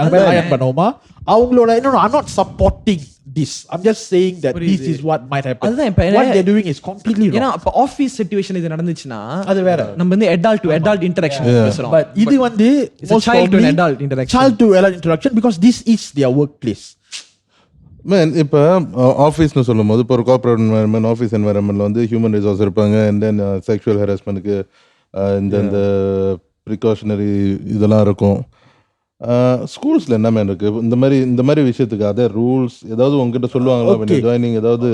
higher பண்ணுவோமா அவங்களோட I'm not supporting this, I'm just saying that this is what might happen. அதுதான் இப்ப what they're doing is completely wrong. ஏன்னா அப்ப ஆபீஸ் சிச்சுவேஷன் இது நடந்துச்சுன்னா அது வேற. நம்ம வந்து adult to adult interaction பேசுறோம். But இது வந்து it's a child to an adult interaction. child to adult interaction, because this is their workplace. Man இப்போ ஆஃபீஸ்னு சொல்லும் போது இப்போ ஒரு கார்பரேட் என்வரன்மெண்ட் ஆஃபீஸ் என்வரன்மெண்ட்டில் வந்து ஹியூமன் ரிசோர்ஸ் இருப்பாங்க, அண்ட் தென் செக்ஷுவல் ஹராஸ்மெண்ட்டுக்கு இந்த ப்ரிகாஷனரி இதெல்லாம் இருக்கும். ஸ்கூல்ஸில் என்ன மேன் இருக்கு இந்த மாதிரி விஷயத்துக்கு அதே ரூல்ஸ் ஏதாவது உங்ககிட்ட சொல்லுவாங்களா ஜாயினிங் ஏதாவது?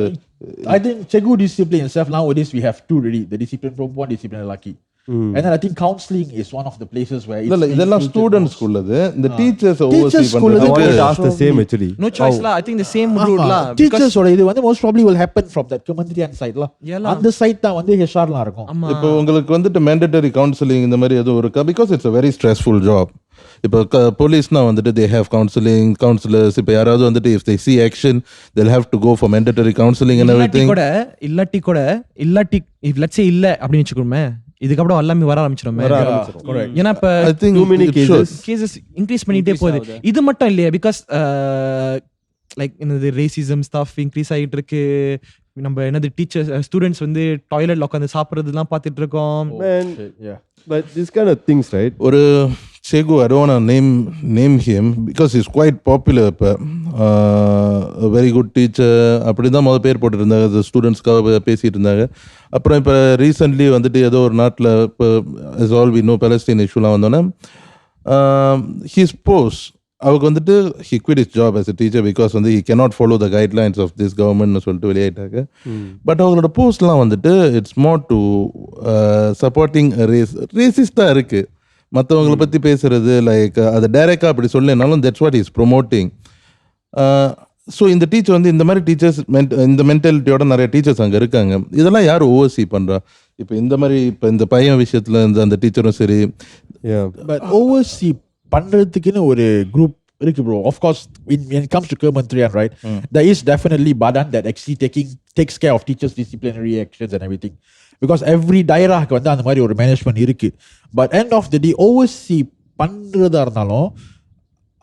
I think Chegu discipline itself, nowadays we have two really, the discipline from one, discipline lucky. And then I think counseling is one of the places where இல்ல இதெல்லாம் ஸ்டூடண்ட்ஸ் ஸ்கூல்ல இந்த teachers Teachers school I wanted to ask the same actually. No choice lah. I think the same rule lah. Teachers ஓட இது வந்து most probably will happen from that community side lah. அந்த side தான் வந்து HR லாம் இருக்கும். இப்போ உங்களுக்கு வந்துட்டு mandatory counseling இந்த மாதிரி எதுவும் இருக்கா? because it's a very stressful job. இப்போ போலீஸ்னா வந்துட்டு they have counselors. இப்போ யாராவது வந்துட்டு if they see action they'll have to go for mandatory counseling and everything. இல்லாட்டி கூட if let's say இல்ல அப்படின்னு வெச்சுக்கோமே, இதுக்கப்புறம் எல்லாமே வர ஆரம்பிச்சிரும். ஏன்னா இப்ப I think too many cases increase பண்ணிட்டே போகுது. இது மட்டும் இல்லையா, பிகாஸ் லைக் என்னது ரேசிசம் ஸ்டஃப் இன்க்ரீஸ் ஆகிட்டு இருக்கு. நம்ம என்னது டீச்சர்ஸ் ஸ்டூடெண்ட்ஸ் வந்து டாய்லெட்ல உட்காந்து சாப்பிட்றதுலாம் பார்த்துட்டு இருக்கோம். But this kind of things, right? ஒரு Chegu, I don't want to name him because he's quite popular. A very good teacher. அப்படி தான் முதல் பேர் போட்டுட்டு இருந்தாங்க, ஸ்டூடெண்ட்ஸ்க்காக பேசிட்டு இருந்தாங்க. அப்புறம் இப்போ ரீசெண்ட்லி வந்துட்டு ஏதோ ஒரு நாட்டில் இப்போ as all we know Palestine இஷ்யூலாம் வந்தோன்னே his post அவருக்கு வந்துட்டு he quit his job as a teacher because வந்து he cannot follow the guidelines of this government சொல்லிட்டு வெளியாயிட்டாங்க. பட் அவங்களோட போஸ்ட்லாம் வந்துட்டு இட்ஸ் மோர் டு சப்போர்ட்டிங் ரேசிஸ்டாக இருக்குது. மற்றவங்களை பற்றி பேசுறது லைக் அதை டைரெக்டாக அப்படி சொல்லனாலும் that's what is promoting. So இந்த டீச்சர் வந்து இந்த மாதிரி டீச்சர்ஸ் இந்த மென்டாலிட்டியோட நிறைய டீச்சர்ஸ் அங்கே இருக்காங்க. இதெல்லாம் யார் ஓவர்சி பண்ணுறா? இப்போ இந்த மாதிரி இப்போ இந்த பையன் விஷயத்தில் இந்த அந்த டீச்சரும் சரி, பட் ஓவர்சி பண்றதுக்குன்னு ஒரு குரூப் இருக்கு bro. Of course when it comes to Kementerian, right, there is definitely badan that actually takes care of teachers disciplinary actions and everything, because every dairahக்கு வந்து அந்த மாதிரி ஒரு மேனேஜ்மெண்ட் இருக்கு. But end of the day overseer பண்றதா இருந்தாலும்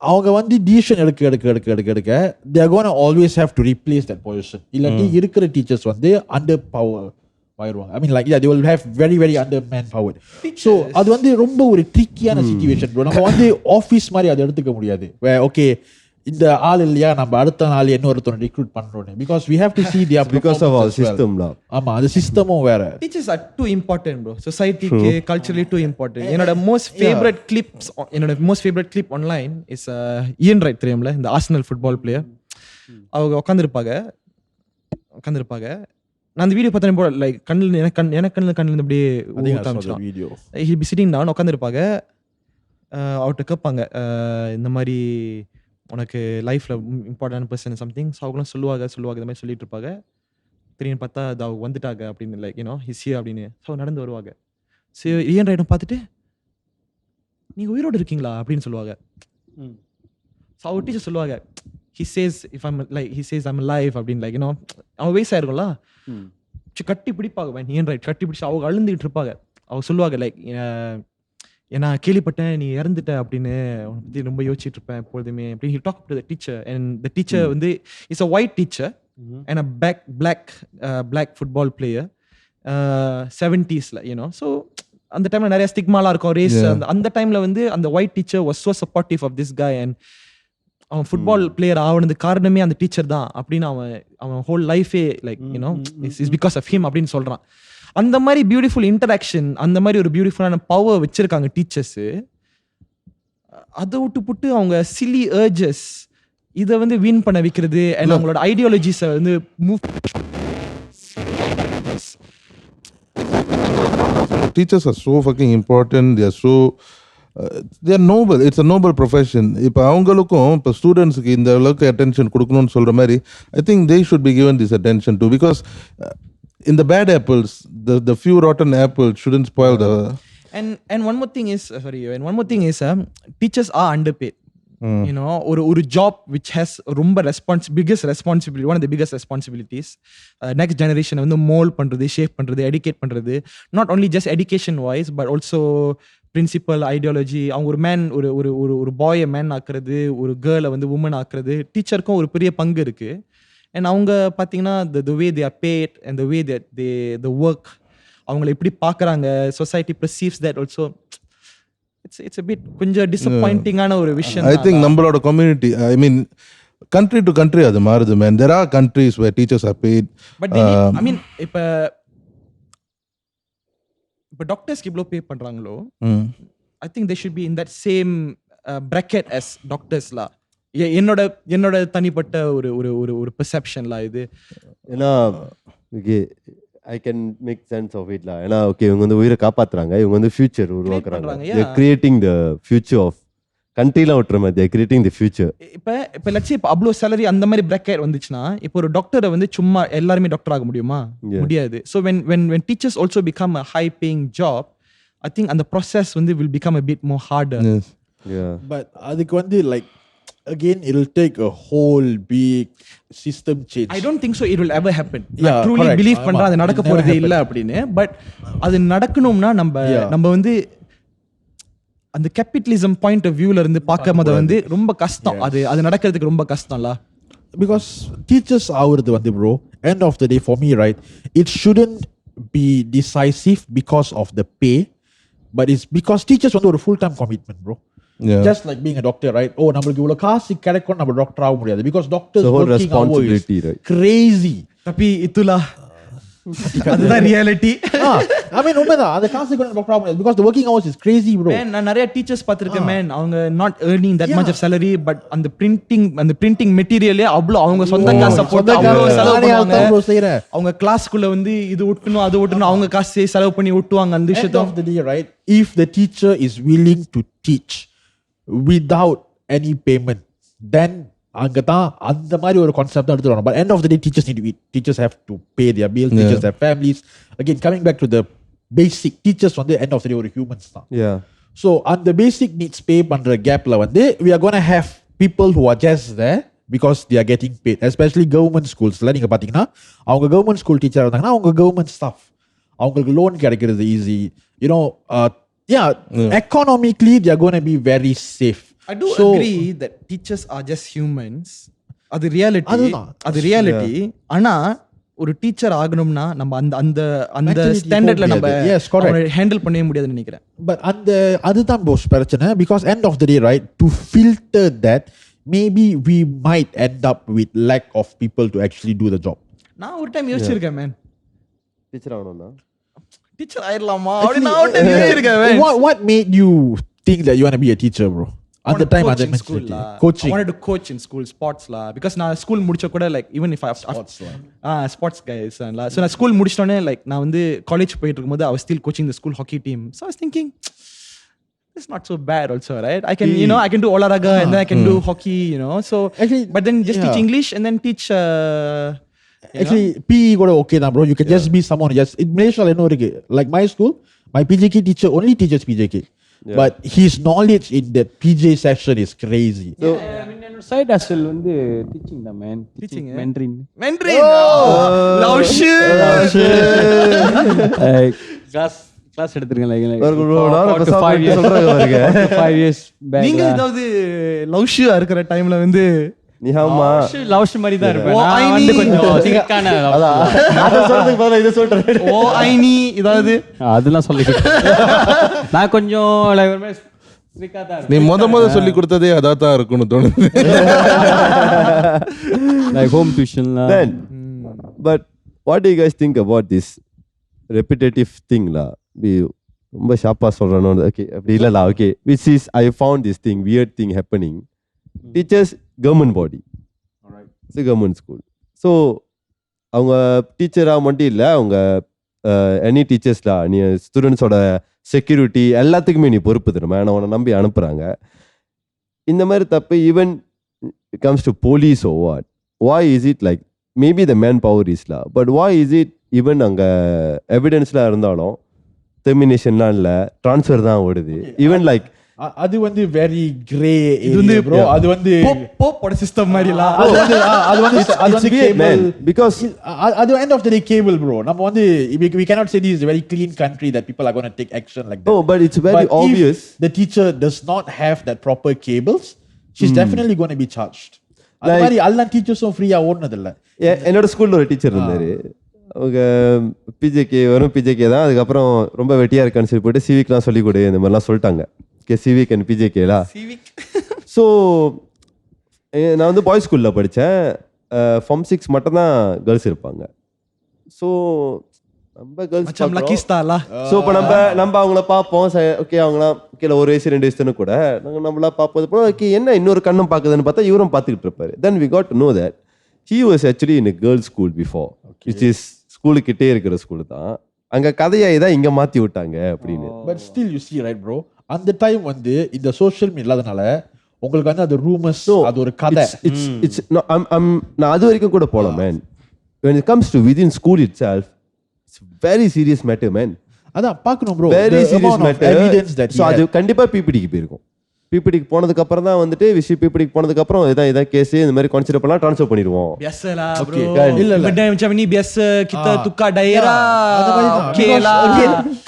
அவங்க வந்து decision எடுக்க they are going to always have to replace that position. இல்லாட்டி இருக்கிற டீச்சர்ஸ் வந்து under power ஆயிடுவாங்க. I mean like yeah, they will have very very under manpowered. So அது வந்து ரொம்ப ஒரு ட்ரிக்கியான சிச்சுவேஷன் bro. நம்ம வந்து ஆஃபீஸ் மாதிரி அதை எடுத்துக்க முடியாது. where okay இந்த ஆள் இல்லையா நம்ம அடுத்த நாள் இன்னொருத்தனை ரெக்ரூட் பண்றோம், because we have to see their because of our system lah. ஆமா, அது சிஸ்டமும் வேற. Teachers are too important bro. Society-க்கு culturally too important. என்னோட most favorite clip online is Ian Wright தெரியும்ல, இந்த ஆர்சனல் ஃபுட்பால் பிளேயர். அவங்க உட்கார்ந்திருப்பாங்க. நான் அந்த வீடியோ பார்த்தேன் போல லைக் கண்ணில் எனக்கு கண்ணில் அப்படியே ஊத்தாமிச்சான். ஹி பி சிட்டிங் டவுன் உட்காந்துருப்பாங்க. அவர்கிட்ட கேட்பாங்க இந்த மாதிரி உனக்கு லைஃப்பில் இம்பார்ட்டன்ட் பர்சன் சம்திங். ஸோ அவங்களும் சொல்லுவாங்க இந்த மாதிரி சொல்லிட்டு இருப்பாங்க. திடீர்னு பார்த்தா அது அவங்க வந்துட்டாங்க அப்படின்னு லைக் ஹிஸ்ஸியா அப்படின்னு. ஸோ நடந்து வருவாங்க. ஸோ இயன் ரைட்டம் பார்த்துட்டு நீங்கள் உயிரோடு இருக்கீங்களா அப்படின்னு சொல்லுவாங்க. ஸோ அவர் டீச்சர் சொல்லுவாங்க he says I'm alive அப்படின்னு லைக் அவன் வயசாயிருக்கும்ல, கட்டி பிடிப்பாங்க இயன் ரைட் கட்டி பிடிச்சி அவங்க அழுந்துகிட்டு இருப்பாங்க. அவங்க சொல்லுவாங்க லைக் நான் கேள்விப்பட்டேன் நீ இறந்துட்ட அப்படின்னு, உன்னை பற்றி ரொம்ப யோசிச்சுட்டு இருப்பேன் எப்பொழுதுமே அப்படின்னு. he talk to the teacher and the teacher வந்து is a white teacher and a black football player 70s so அந்த டைம்ல நிறைய ஸ்டிக்மாலாம் இருக்கும் ரேஸ். அந்த டைம்ல வந்து அந்த white teacher was so supportive of this guy and அவன் ஃபுட்பால் பிளேயர் ஆவனது காரணமே அந்த டீச்சர் தான் அப்படின்னு அவன் ஹோல் லைஃபே like you know is because of him அப்படின்னு சொல்றான். அந்த மாதிரி பியூட்டிஃபுல் இன்டராக்ஷன், அந்த மாதிரி ஒரு பியூட்டிஃபுல்லான பவர் வச்சிருக்காங்க டீச்சர்ஸ். அதை விட்டு புட்டு அவங்க சில்லி ஏர்ஜஸ் இதை வந்து வின் பண்ண வைக்கிறது அண்ட் அவங்களோட ஐடியாலஜிஸை வந்து move. Teachers are so fucking important. They are so they are noble. It's a noble profession. இப்போ அவங்களுக்கும் இப்போ ஸ்டூடெண்ட்ஸுக்கு இந்த அளவுக்கு அட்டென்ஷன் கொடுக்கணும்னு சொல்ற மாதிரி I think they should be given this attention too, because in the bad apples, the few rotten apples shouldn't spoil the. And one more thing is teachers are underpaid. You know, ஒரு job which has ரொம்ப biggest responsibility, one of the biggest responsibilities, next generation வந்து mold பண்றது, shape பண்றது, educate பண்றது, not only just education wise but also principle, ideology. அவங்க ஒரு man ஒரு பாயை மேன் ஆக்குறது, ஒரு கேர்ளை வந்து உமன் ஆக்குறது டீச்சருக்கும் ஒரு பெரிய பங்கு இருக்கு. அண்ட் அவங்க பார்த்தீங்கன்னா the way they are paid and the way that the work அவங்களை எப்படி பார்க்குறாங்க, society perceives that also. It's a bit கொஞ்சம் டிசப்பாயிண்டிங்கான ஒரு விஷயம். I think நம்மளோட community, I mean country to country அது மாறுது man. There are countries where teachers are paid, but they need, I mean இப்ப டாக்டர்ஸ்க்கு இவ்வளோ பே பண்றாங்களோ I think they should be in that same bracket as doctorsலாம். என்னோட தனிப்பட்ட ஒரு பெர்செப்ஷன்ல இது. ஏன்னா okay I can make sense of it lah. ஏன்னா okay இவங்க வந்து உயிரை காப்பாத்துறாங்க, இவங்க வந்து ஃபியூச்சர் உருவாக்குறாங்க. They are creating the future of countryலாம் விட்டுறமா, they are creating the future. இப்போ லட்சி இப்போ அவ்வளோ சேலரி அந்த மாதிரி bracket வந்துச்சுன்னா இப்போ ஒரு டாக்டரை வந்து சும்மா எல்லாருமே டாக்டர் ஆக முடியுமா? முடியாது. So when teachers also become a high paying job, I think அந்த process வந்து will become a bit more harder. Yes. Yeah. But அதுக்கு வந்து like again it'll take a whole big system change. I don't think so it will ever happen. Yeah, I truly correct. believe பண்றேன் அது நடக்க போறதே இல்ல அப்படின்னு. But அது நடக்கணும்னா நம்ம வந்து அந்த கேபிட்டலிசம் பாயிண்ட் ஆஃப் வியூல இருந்து பார்க்கும்போது வந்து ரொம்ப கஷ்டம். அது நடக்கிறதுக்கு ரொம்ப கஷ்டம்ல. Because teachers ஆகுறது வந்து bro, end of the day for me right, it shouldn't be decisive because of the pay, but it's because teachers வந்து ஒரு full time commitment bro. Yeah. Just like being a doctor right, நம்மளுக்கு இவ்வளவு காசு கிடைக்கும் நம்ம doctor ஆக முடியாது because doctors The whole working responsibility, hours right? crazy. tapi itulah அதுதான் ரியாலிட்டி. I mean உண்மைதான், அந்த காசு கூட டாக்டர் ஆக முடியாது because the working hours is crazy bro. Man, நான் நிறைய டீச்சர்ஸ் பார்த்திருக்கேன் man, அவங்க not earning that much of salary but அந்த printing மெட்டீரியலே அவ்வளோ அவங்க சொந்த காசை போட்டு அவ்வளோ செலவு பண்ணுவாங்க. அவங்க கிளாஸ்க்குள்ள வந்து இது ஒட்டணும் அது ஒட்டணும் அவங்க காசு செலவு பண்ணி ஒட்டுவாங்க அந்த விஷயத்தை. End of the day right, if the teacher is willing to teach without any payment, then அங்கதான் அந்த மாதிரி ஒரு கான்செப்ட் தான் எடுத்துட்டு. But end of the day teachers need to eat, teachers have to pay their bills, teachers have families. Again coming back to the basic, teachers வந்து end of the day ஒரு humans தான். Yeah. So அந்த basic needs pay பண்ற கேப்ல வந்து we are going to have people who are just there because they are getting paid, especially government schools. நீங்க பாத்தீங்கன்னா அவங்க government school teacher இருந்தாங்கன்னா அவங்க government staff, அவங்களுக்கு லோன் கிடைக்கிறது easy, you know, economically they are going to be very safe. I do agree that teachers are just humans. அது reality. ஆனா ஒரு டீச்சர் ஆகணும்னா நம்ம அந்த ஸ்டாண்டர்ட்ல நம்ம ஹேண்டில் பண்ணவே முடியாதுன்னு நினைக்கிறேன். பட் அதுதான் போஸ் பிரச்சனை. Because end of the day right, to filter that maybe we might end up with lack of people to actually do the job. நான் ஒரு டைம் யோசிச்சிருக்கேன் man, டீச்சர் ஆகணும்னா டீச்சர் ஆயிரலாமா அப்படி நான் ஒரு டைம் யோசிச்சிருக்கேன் man. What made you think that you want to be a teacher bro? At the time I coaching. I wanted to coach in school, sports la, because na school mudicha kuda like even if I sports guys and la, so na school mudichone like na vandu college போயிட்டு இருக்கும்போது I was still coaching the school hockey team. So I was thinking it's not so bad also, right? I can you know I can do olaraga and then I can do hockey, you know. So actually, but then just teach English and then teach actually PE kuda okay da bro. You can just be someone just in Malaysia la enno irukku, like my school, my PJK teacher only teaches PJK. Yeah. But his knowledge in the PJ section is crazy. So I mean side hustle வந்து teaching da man, teaching Mandarin. love shit class எடுத்துருக்கேன் like ஒரு 5 years சொல்றாங்க பாருங்க. 5 years back நீங்க ஏதாவது love shoe இருக்கிற டைம்ல வந்து நிஹாமா லவ் ஷூ மாதிரி தான் இருப்பேன். நான் வந்து கொஞ்சம் சிக்கான அத சொல்றதுக்கு பதிலா இத சொல்றேன். ஓ ஐனி ஏதாவது அதெல்லாம் சொல்லிக்கிட்டு நான் கொஞ்சம் நீ முத சொல்லி கொடுத்ததே அதான் தான் இருக்கும்னு தோணுது. Like home tuition lah. Then, but what do you guys think about this repetitive thing lah? ரொம்ப ஷாப்பா சொல்றேன். Okay, அப்படி இல்லலா. Okay, which is I found this thing, weird thing happening. Teachers, government body. Alright. It's a government school. So அவங்க டீச்சரா மட்டும் இல்லை, அவங்க any டீச்சர்ஸ்லாம் நீ ஸ்டூடெண்ட்ஸோட செக்யூரிட்டி எல்லாத்துக்குமே நீ பொறுப்பு தருமா, நான் உன்னை நம்பி அனுப்புகிறாங்க. இந்த மாதிரி தப்பு even comes to police oh what, why is it like maybe the man power இஸ்லா, but why is it even அங்கே எவிடன்ஸ்லாம் இருந்தாலும் டெர்மினேஷன்லாம் இல்லை, ட்ரான்ஸ்ஃபர் தான் ஓடுது. ஈவன் லைக் அது வந்து வெரி கிரே ஏரியா bro. அது வந்து போப்போட சிஸ்டம் மாதிரில அது வந்து cable because at the end of the day cable bro. நம்ம வந்து we cannot say this is a very clean country that people are going to take action like that. No, but it's very obvious. If the teacher does not have that proper cables, she's definitely going to be charged. அது மாதிரி alla teachers ஃப்ரீயா ஓடுனது இல்ல. என்னோட ஸ்கூல்ல ஒரு teacher இருந்தாரு, அவங்க BJK வரும், பிஜேகே தான். அதுக்கப்புறம் ரொம்ப வெட்டியா இருக்கான்னு சொல்லி போட்டு சிவிக்லாம் சொல்லி கொடு இந்த மாதிரிலாம் சொல்லிட்டாங்க. Civic and பிஜேகேலா. ஸோ நான் வந்து பாய்ஸ் ஸ்கூலில் படித்தேன். ஃபார்ம் 6 மட்டும்தான் கேர்ள்ஸ் இருப்பாங்க. ஸோ நம்ம கேர்ள்ஸ் ஸோ இப்போ நம்ம அவங்கள பார்ப்போம். ஓகே அவங்களாம் கீழே 1 வயசு 2 வயசுன்னு கூட நாங்கள் நம்மளா பார்ப்போம். ஓகே என்ன இன்னொரு கண்ணும் பார்க்குதுன்னு பார்த்தா இவரும் பார்த்துக்கிட்டு இருப்பாரு. Then we got to know that he was actually in girls school before, which is ஸ்கூலுக்கிட்டே இருக்கிற ஸ்கூல் தான். அங்கே கதையாகி தான் இங்கே மாற்றி விட்டாங்க அப்படின்னு. But still you see right bro, அந்த டைம் வந்து இந்த சோஷியல் மீடியா இல்லாதனால உங்களுக்கு வந்து அது ரூமர்ஸ், அது ஒரு கதை. It's நான் அது வரைக்கும் கூட போல man. When it comes to within school itself, it's very serious matter man. அதான் பார்க்கணும் bro, very serious matter. evidence that so அது கண்டிப்பா பிபிடிக்கு போயிருக்கும். பிபிடிக்கு போனதுக்கு அப்புறம் தான் வந்துட்டு விஷயம் பிபிடிக்கு போனதுக்கு அப்புறம் இதான் கேஸ் இந்த மாதிரி கன்சிடர் பண்ணலாம், ட்ரான்ஸ்ஃபர் பண்ணிடுவோம். biasalah bro. இல்ல macam ni biasa kita tukar daerah. Okay lah.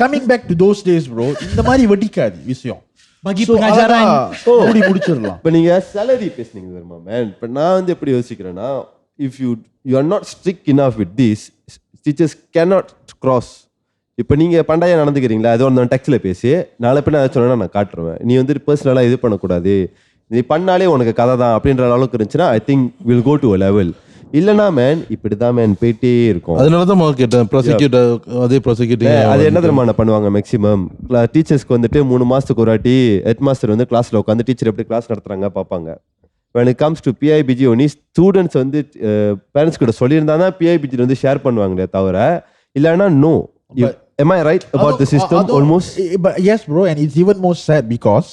Coming back to those days bro, இந்த மாதிரி வெட்டிக்காது விஷயம். bagi pengajaran ஓடி முடிச்சிரலாம். இப்போ நீங்க salary பேசுனீங்க தெரியுமா மேன். இப்போ நான் வந்து எப்படி யோசிக்கிறேன்னா, if you are not strict enough with this, teachers cannot cross. இப்போ நீங்கள் பண்டாயா நடந்துக்கிறீங்களா, அது ஒன்று டெக்ஸ்டில் பேசி நாளை பின்ன அதை சொன்னா நான் காட்டுருவேன். நீ வந்து பர்சனலாக இது பண்ணக்கூடாது, நீ பண்ணாலே உனக்கு கதை தான் அப்படின்ற அளவுக்கு இருந்துச்சுன்னா I think will go to a level. இல்லைனா மேன் இப்படி தான் மேன் போயிட்டே இருக்கும். அதனால தான் கேட்டேன் ப்ராசிக்யூட்டர் அதே ப்ராசிக்யூட்டிங் அது என்ன தெரியுமா பண்ணுவாங்க மேக்ஸிமம் டீச்சர்ஸ்க்கு வந்துட்டு 3 மாதத்துக்கு ஒரு வாட்டி ஹெட் மாஸ்டர் வந்து கிளாஸில் உட்காந்து டீச்சர் எப்படி கிளாஸ் நடத்துறாங்க பார்ப்பாங்க. when it comes to PIBG only students வந்து பேரண்ட்ஸ் கிட்ட சொல்லியிருந்தா தான் PIBG வந்து ஷேர் பண்ணுவாங்களே தவிர இல்லைன்னா no. Am I right about the system? Almost. But yes bro, and it's even more sad because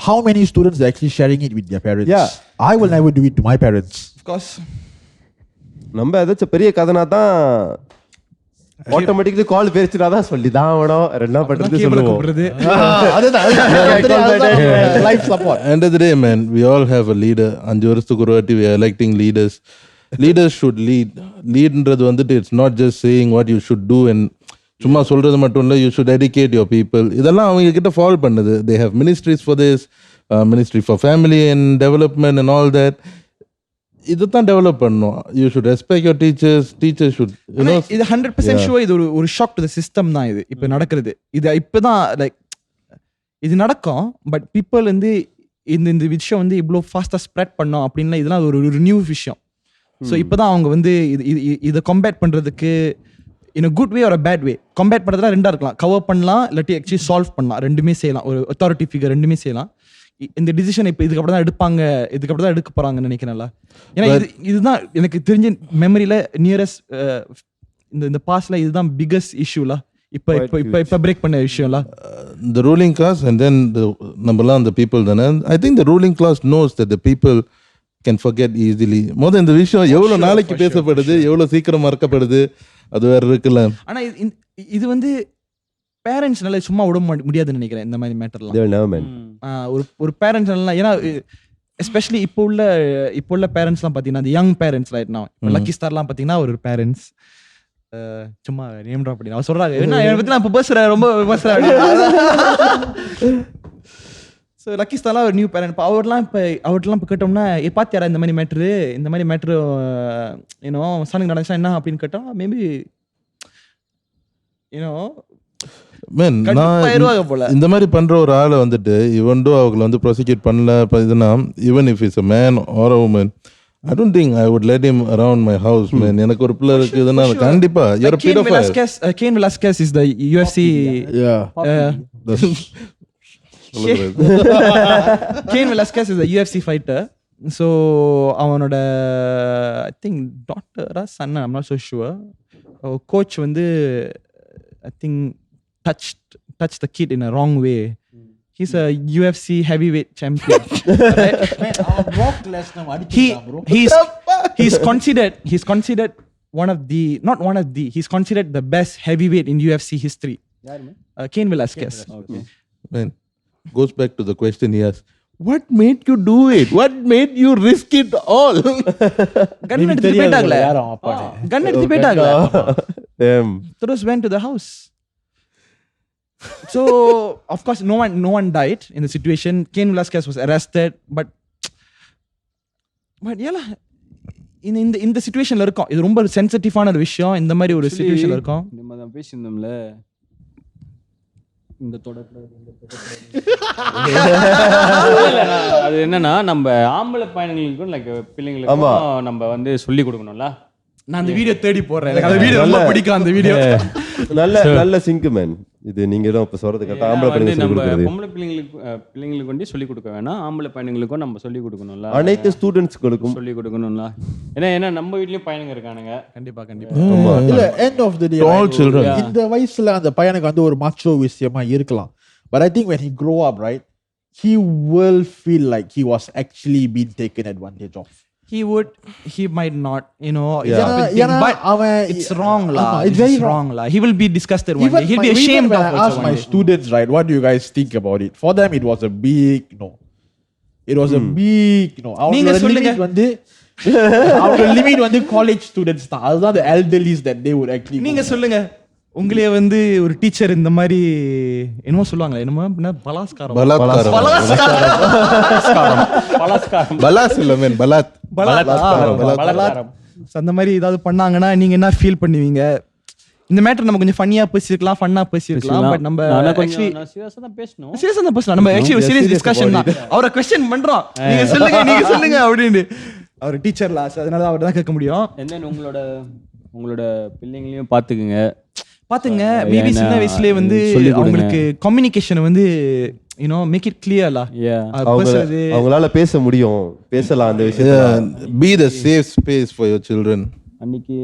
how many students are actually sharing it with their parents? Yeah. I will never do it to my parents. of course. நம்ம ஏதாச்சும் பெரிய கதைனா தான் automatically கால் பேசினா தான் சொல்லி தான் ஆகணும், ரெண்டா பண்றது சொல்லுவோம். அதுதான் life support. End of the day man, we all have a leader. 5 வருஷத்துக்கு ஒரு வாட்டி we are electing leaders. Leaders should leadன்றது வந்துட்டு it's not just saying what you should do and சும்மா சொல்றது மட்டும் இல்லை, you should educate your people. இதெல்லாம் அவங்க கிட்ட ஃபாலோ பண்ணுது. They have ministries for this, ministry for family and development and all that. இதுதான் டெவலப் பண்ணணும். You should respect your teachers. Teachers should, you know. இது 100% sure இது ஒரு ஷாக் டு தி சிஸ்டம் தான் இது இப்போ நடக்கிறது. இது இப்போதான் லைக் இது நடக்கும். பட் பீப்புள் வந்து இந்த விஷயம் வந்து இவ்வளோ ஃபாஸ்ட்டாக ஸ்ப்ரெட் பண்ணோம் அப்படின்னா இதெல்லாம் ஒரு நியூ விஷயம். ஸோ இப்போதான் அவங்க வந்து இதை கம்பேட் பண்ணுறதுக்கு in a good way or a bad way. கம்பேட் பண்ணுறதுனா ரெண்டா இருக்கலாம், கவர் பண்ணலாம் இல்லாட்டி ஆக்சுவலி சால்வ் பண்ணலாம், ரெண்டுமே செய்யலாம். ஒரு அத்தாரிட்டி ஃபிகர் ரெண்டுமே செய்யலாம். இந்த டிசிஷன் இப்போ இதுக்கப்புறம் தான் எடுப்பாங்க, இதுக்கப்புறம் தான் எடுக்க போறாங்கன்னு நினைக்கிறேன்ல. ஏன்னா இதுதான் எனக்கு தெரிஞ்ச மெமரியில நியரஸ்ட் இந்த பாஸ்ட்ல இதுதான் பிகஸ்ட் இஷ்யூல இப்போ பிரேக் பண்ண விஷயம்ல. The ruling class and then நம்மலாம் the people தானே. I think the ruling class knows that the people can forget easily. மொதல் இந்த விஷயம் எவ்வளவு நாளைக்கு பேசப்படுது, எவ்வளவு சீக்கிரம் மறக்கப்படுது, அது வேற இருக்குல்ல. ஆனா இது வந்து பேரண்ட்ஸ்னால சும்மா விட முடியாதுன்னு நினைக்கிறேன் இந்த மாதிரி மேட்டர்லாம். ஒரு பேரண்ட்ஸ்னால, ஏன்னா எஸ்பெஷலி இப்போ உள்ள பேரண்ட்ஸ்லாம் பார்த்தீங்கன்னா அந்த young parents right now lucky ஸ்டார்லாம் பார்த்தீங்கன்னா ஒரு பேரண்ட்ஸ் சும்மா நேம் ட்ராப் பண்ணி அவர் சொல்றாங்க என்ன என்னை பற்றி நான் இப்போ பேசுகிறேன் ரொம்ப பேசுகிறேன். ஸோ லக்கி ஸ்டார்லாம் ஒரு நியூ பேரண்ட். இப்போ அவர்லாம் இப்போ கேட்டோம்னா பார்த்தியாரா இந்த மாதிரி மேட்ரு ஏன்னோ சனுக்கு நடந்துச்சா என்ன அப்படின்னு கேட்டோம். மேபி ஏன்னோ Man, கடுப்பாயிருவாங்க போல. இந்த மாதிரி பண்ற ஒரு ஆளை வந்துட்டு இவன்டோ அவங்களை வந்து ப்ராசிக்யூட் பண்ணல இதுனா even if is a man or a woman, I don't think I would let him around my house, man. எனக்கு ஒரு பிள்ளை இருக்குதுன்னா கண்டிப்பா you're a pedophile. Cain Velasquez is the UFC. Cain Velasquez is a UFC fighter. So அவனோட I think daughter or son, I'm not so sure. Coach வந்து I think touched the kid in a wrong way. He's a UFC heavyweight champion. Right? Man, Brock Lesnar அடிச்சிட்டான் bro. He's considered he's considered the best heavyweight in UFC history. Cain Velasquez. Okay. Man, goes back to the question he asked, what made you do it? What made you risk it all? Gun எடுத்து போயிட்டாங்களே. யாரும் அப்பானே. Gun எடுத்து போயிட்டாங்களே. Damn. Todos went to the house. So of course no one died in the situation. Cain Velasquez was arrested, but yeah, இந்த சிச்சுவேஷன்ல இருக்கோம். இது ரொம்ப சென்சிட்டிவான ஒரு விஷயம். இந்த மாதிரி ஒரு சிச்சுவேஷன்ல இருக்கோம். நம்ம தான் பேசியிருந்தோம்ல இந்த தொடர்ல அது என்னன்னா நம்ம ஆம்பளை பையன்களுக்கும் லைக் பிள்ளைங்களுக்கும் நம்ம வந்து சொல்லி கொடுக்கணும்ல. நான் அந்த வீடியோ தேடி போடுறேன். எனக்கு அந்த வீடியோ ரொம்ப பிடிக்கும். அந்த வீடியோ நல்ல சிங்க் மேன். இது நீங்க தான் இப்ப சொல்றது கரெக்டா. ஆம்பளை பையனுக்கு சொல்லி கொடுக்கிறது. பொம்பளை பிள்ளைங்களுக்கு வந்து சொல்லி கொடுக்க வேணாம், ஆம்பளை பையனுங்களுக்கும் நம்ம சொல்லி கொடுக்கணும்ல. அனைத்து ஸ்டூடண்ட்ஸ்களுக்கும் சொல்லி கொடுக்கணும்ல. ஏன்னா நம்ம வீட்லயும் பையனுங்க இருக்கானுங்க. கண்டிப்பா இல்ல end of the day all children. இந்த வயசுல அந்த பையனுக்கு வந்து ஒரு macho விஷயமா இருக்கலாம். But I think when he grow up, right, he will feel like he was actually being taken advantage of. He might not, you know, but it's wrong la. It's very wrong la. He will be disgusted one day. He'll be ashamed of it. I asked my students, right, what do you guys think about it? For them it was a big no. It was a big no. நீங்க சொல்லுங்க. Our limit வந்து college students தான். அதுதான் the elderlies that they would actually நீங்க சொல்லுங்க. உங்களே வந்து ஒரு டீச்சர் இந்த மாதிரி என்னமோ சொல்லுவாங்களே, என்னமோ பலாஸ்காரம் பலாஸ் இல்ல மேன் பலாத் அந்த மாதிரி ஏதாவது பண்ணாங்கன்னா நீங்க என்ன ஃபீல் பண்ணுவீங்க? இந்த மேட்டர் நம்ம கொஞ்சம் ஃபன்னியா பேசிருக்கலாம், ஃபன்னா பேசிருக்கலாம். பட் நம்ம ஆக்சுவலி சீரியஸா தான் பேசணும். சீரியஸா தான் பேசலாம். நம்ம ஆக்சுவலி சீரியஸ் டிஸ்கஷன் தான். அவரை क्वेश्चन பண்றோம். நீங்க சொல்லுங்க அப்படின்னு. அவர் டீச்சர்ல, அதனால அவர் தான் கேட்க முடியும். And then உங்களோட பிள்ளைங்களையும் பாத்துக்குங்க. மேபி சின்ன வயசுலயே வந்து அவங்களுக்கு கம்யூனிகேஷன் வந்து you know make it clear la. அவங்களால பேச முடியும், பேசலாம் அந்த விஷயத்தை. Be the safe space for your children. அன்னைக்கு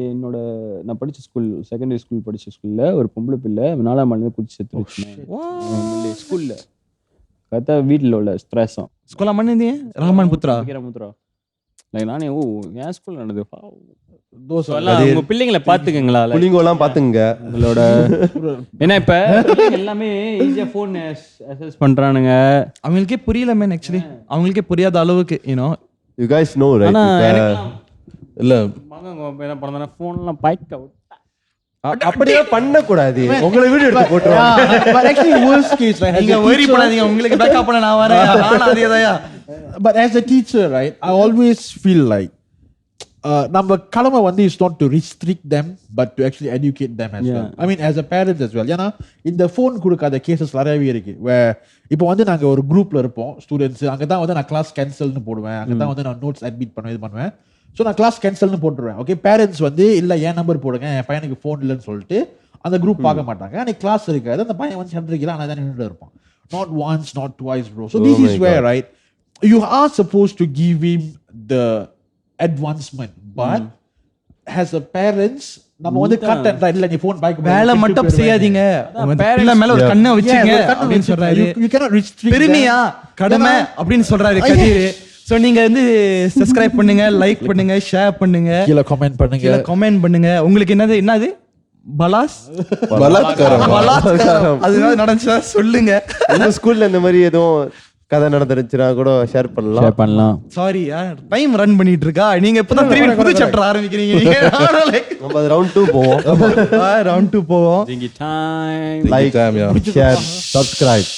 நான் படிச்ச ஸ்கூல், செகண்டரி ஸ்கூல் படிச்ச ஸ்கூல்ல ஒரு பொம்பளை பிள்ளை 4ஆம் ஆண்டுல குடிச்சு செத்துருச்சு ஸ்கூல்ல. கரெக்டா வீட்டுல உள்ள ஸ்ட்ரெஸ்ஸும் ஸ்கூல்ல மண்ணே ரஹ்மான் புத்ரா லைக் நானே என் ஸ்கூல்ல நடந்தது. உங்க பிள்ளைங்களை பாத்துக்கங்களா, பிள்ளைங்கெல்லாம் பாத்துங்க உங்களோட. ஏன்னா இப்ப எல்லாமே ஈஸியா போன் அக்சஸ் பண்றானுங்க. அவங்களுக்கே புரியல மேன். ஆக்சுவலி அவங்களுக்கே புரியாத அளவுக்கு you guys know right. இல்ல மகன் என்ன பண்ணா போன்லாம் பைக் அவுட் அப்படியே பண்ண கூடாது. உங்களை வீடியோ எடுத்து போட்டுருவாங்க. But actually worst case, right, நீங்க worry பண்ணாதீங்க, உங்களுக்கு பேக்கப் பண்ண நான் வரேன். நான் அதேதாயா. But as a teacher, right, I always feel like நம்ம கடமை வந்து is not to restrict them but to actually educate them as well. I mean as a parent as well. ஏன்னா இந்த ஃபோன் கொடுக்காத கேசஸ் நிறையவே இருக்கு. இப்போ வந்து நாங்க ஒரு குரூப்ல இருப்போம் ஸ்டூடெண்ட்ஸ். அங்கதான் வந்து நான் கிளாஸ் கேன்சல்னு போடுவேன், அங்கதான் வந்து நான் நோட்ஸ் அட்மிட் பண்ணுவேன். ஸோ நான் கிளாஸ் கேன்சல்னு போட்டுருவேன். ஓகே, பேரண்ட்ஸ் வந்து இல்லை என் நம்பர் போடுங்க, என் பையனுக்கு ஃபோன் இல்லைன்னு சொல்லிட்டு அந்த குரூப் பார்க்க மாட்டாங்க. அன்னைக்கு கிளாஸ் இருக்காது, அந்த பையன் வந்து சென்றிருக்கலாம், ஆனால் தான் நின்றுட்டு இருப்பான். Not once, not twice, bro. So this is where, right, you are supposed to give him the advancement, but as a parents நம்ம வந்து கட் அண்ட் ரைட் இல்ல நீ ஃபோன் பைக் வேலை மட்டும் செய்யாதீங்க, பிள்ளை மேல ஒரு கண்ணை வச்சுங்க அப்படின்னு சொல்றாரு. You cannot restrict பெருமையா கடமை அப்படின்னு சொல்றாரு கதிர். சோ நீங்க வந்து சப்ஸ்கிரைப் பண்ணுங்க, லைக் பண்ணுங்க, ஷேர் பண்ணுங்க, கீழ கமெண்ட் பண்ணுங்க. உங்களுக்கு என்னது பலாத்காரம் அதனால நடந்துச்சா சொல்லுங்க. உங்க ஸ்கூல்ல இந்த மாதிரி எதுவும் கதை நடந்துருச்சுன்னா கூட ஷேர் பண்ணலாம். சாரி டைம் ரன் பண்ணிட்டு இருக்கா, நீங்க இப்பதான் திருப்பி புது சாப்டர் ஆரம்பிக்கிறீங்க. நம்ம அது ரவுண்ட் 2 போவோம். ரவுண்ட் 2 போவோம். JinggiTime, like, share, subscribe.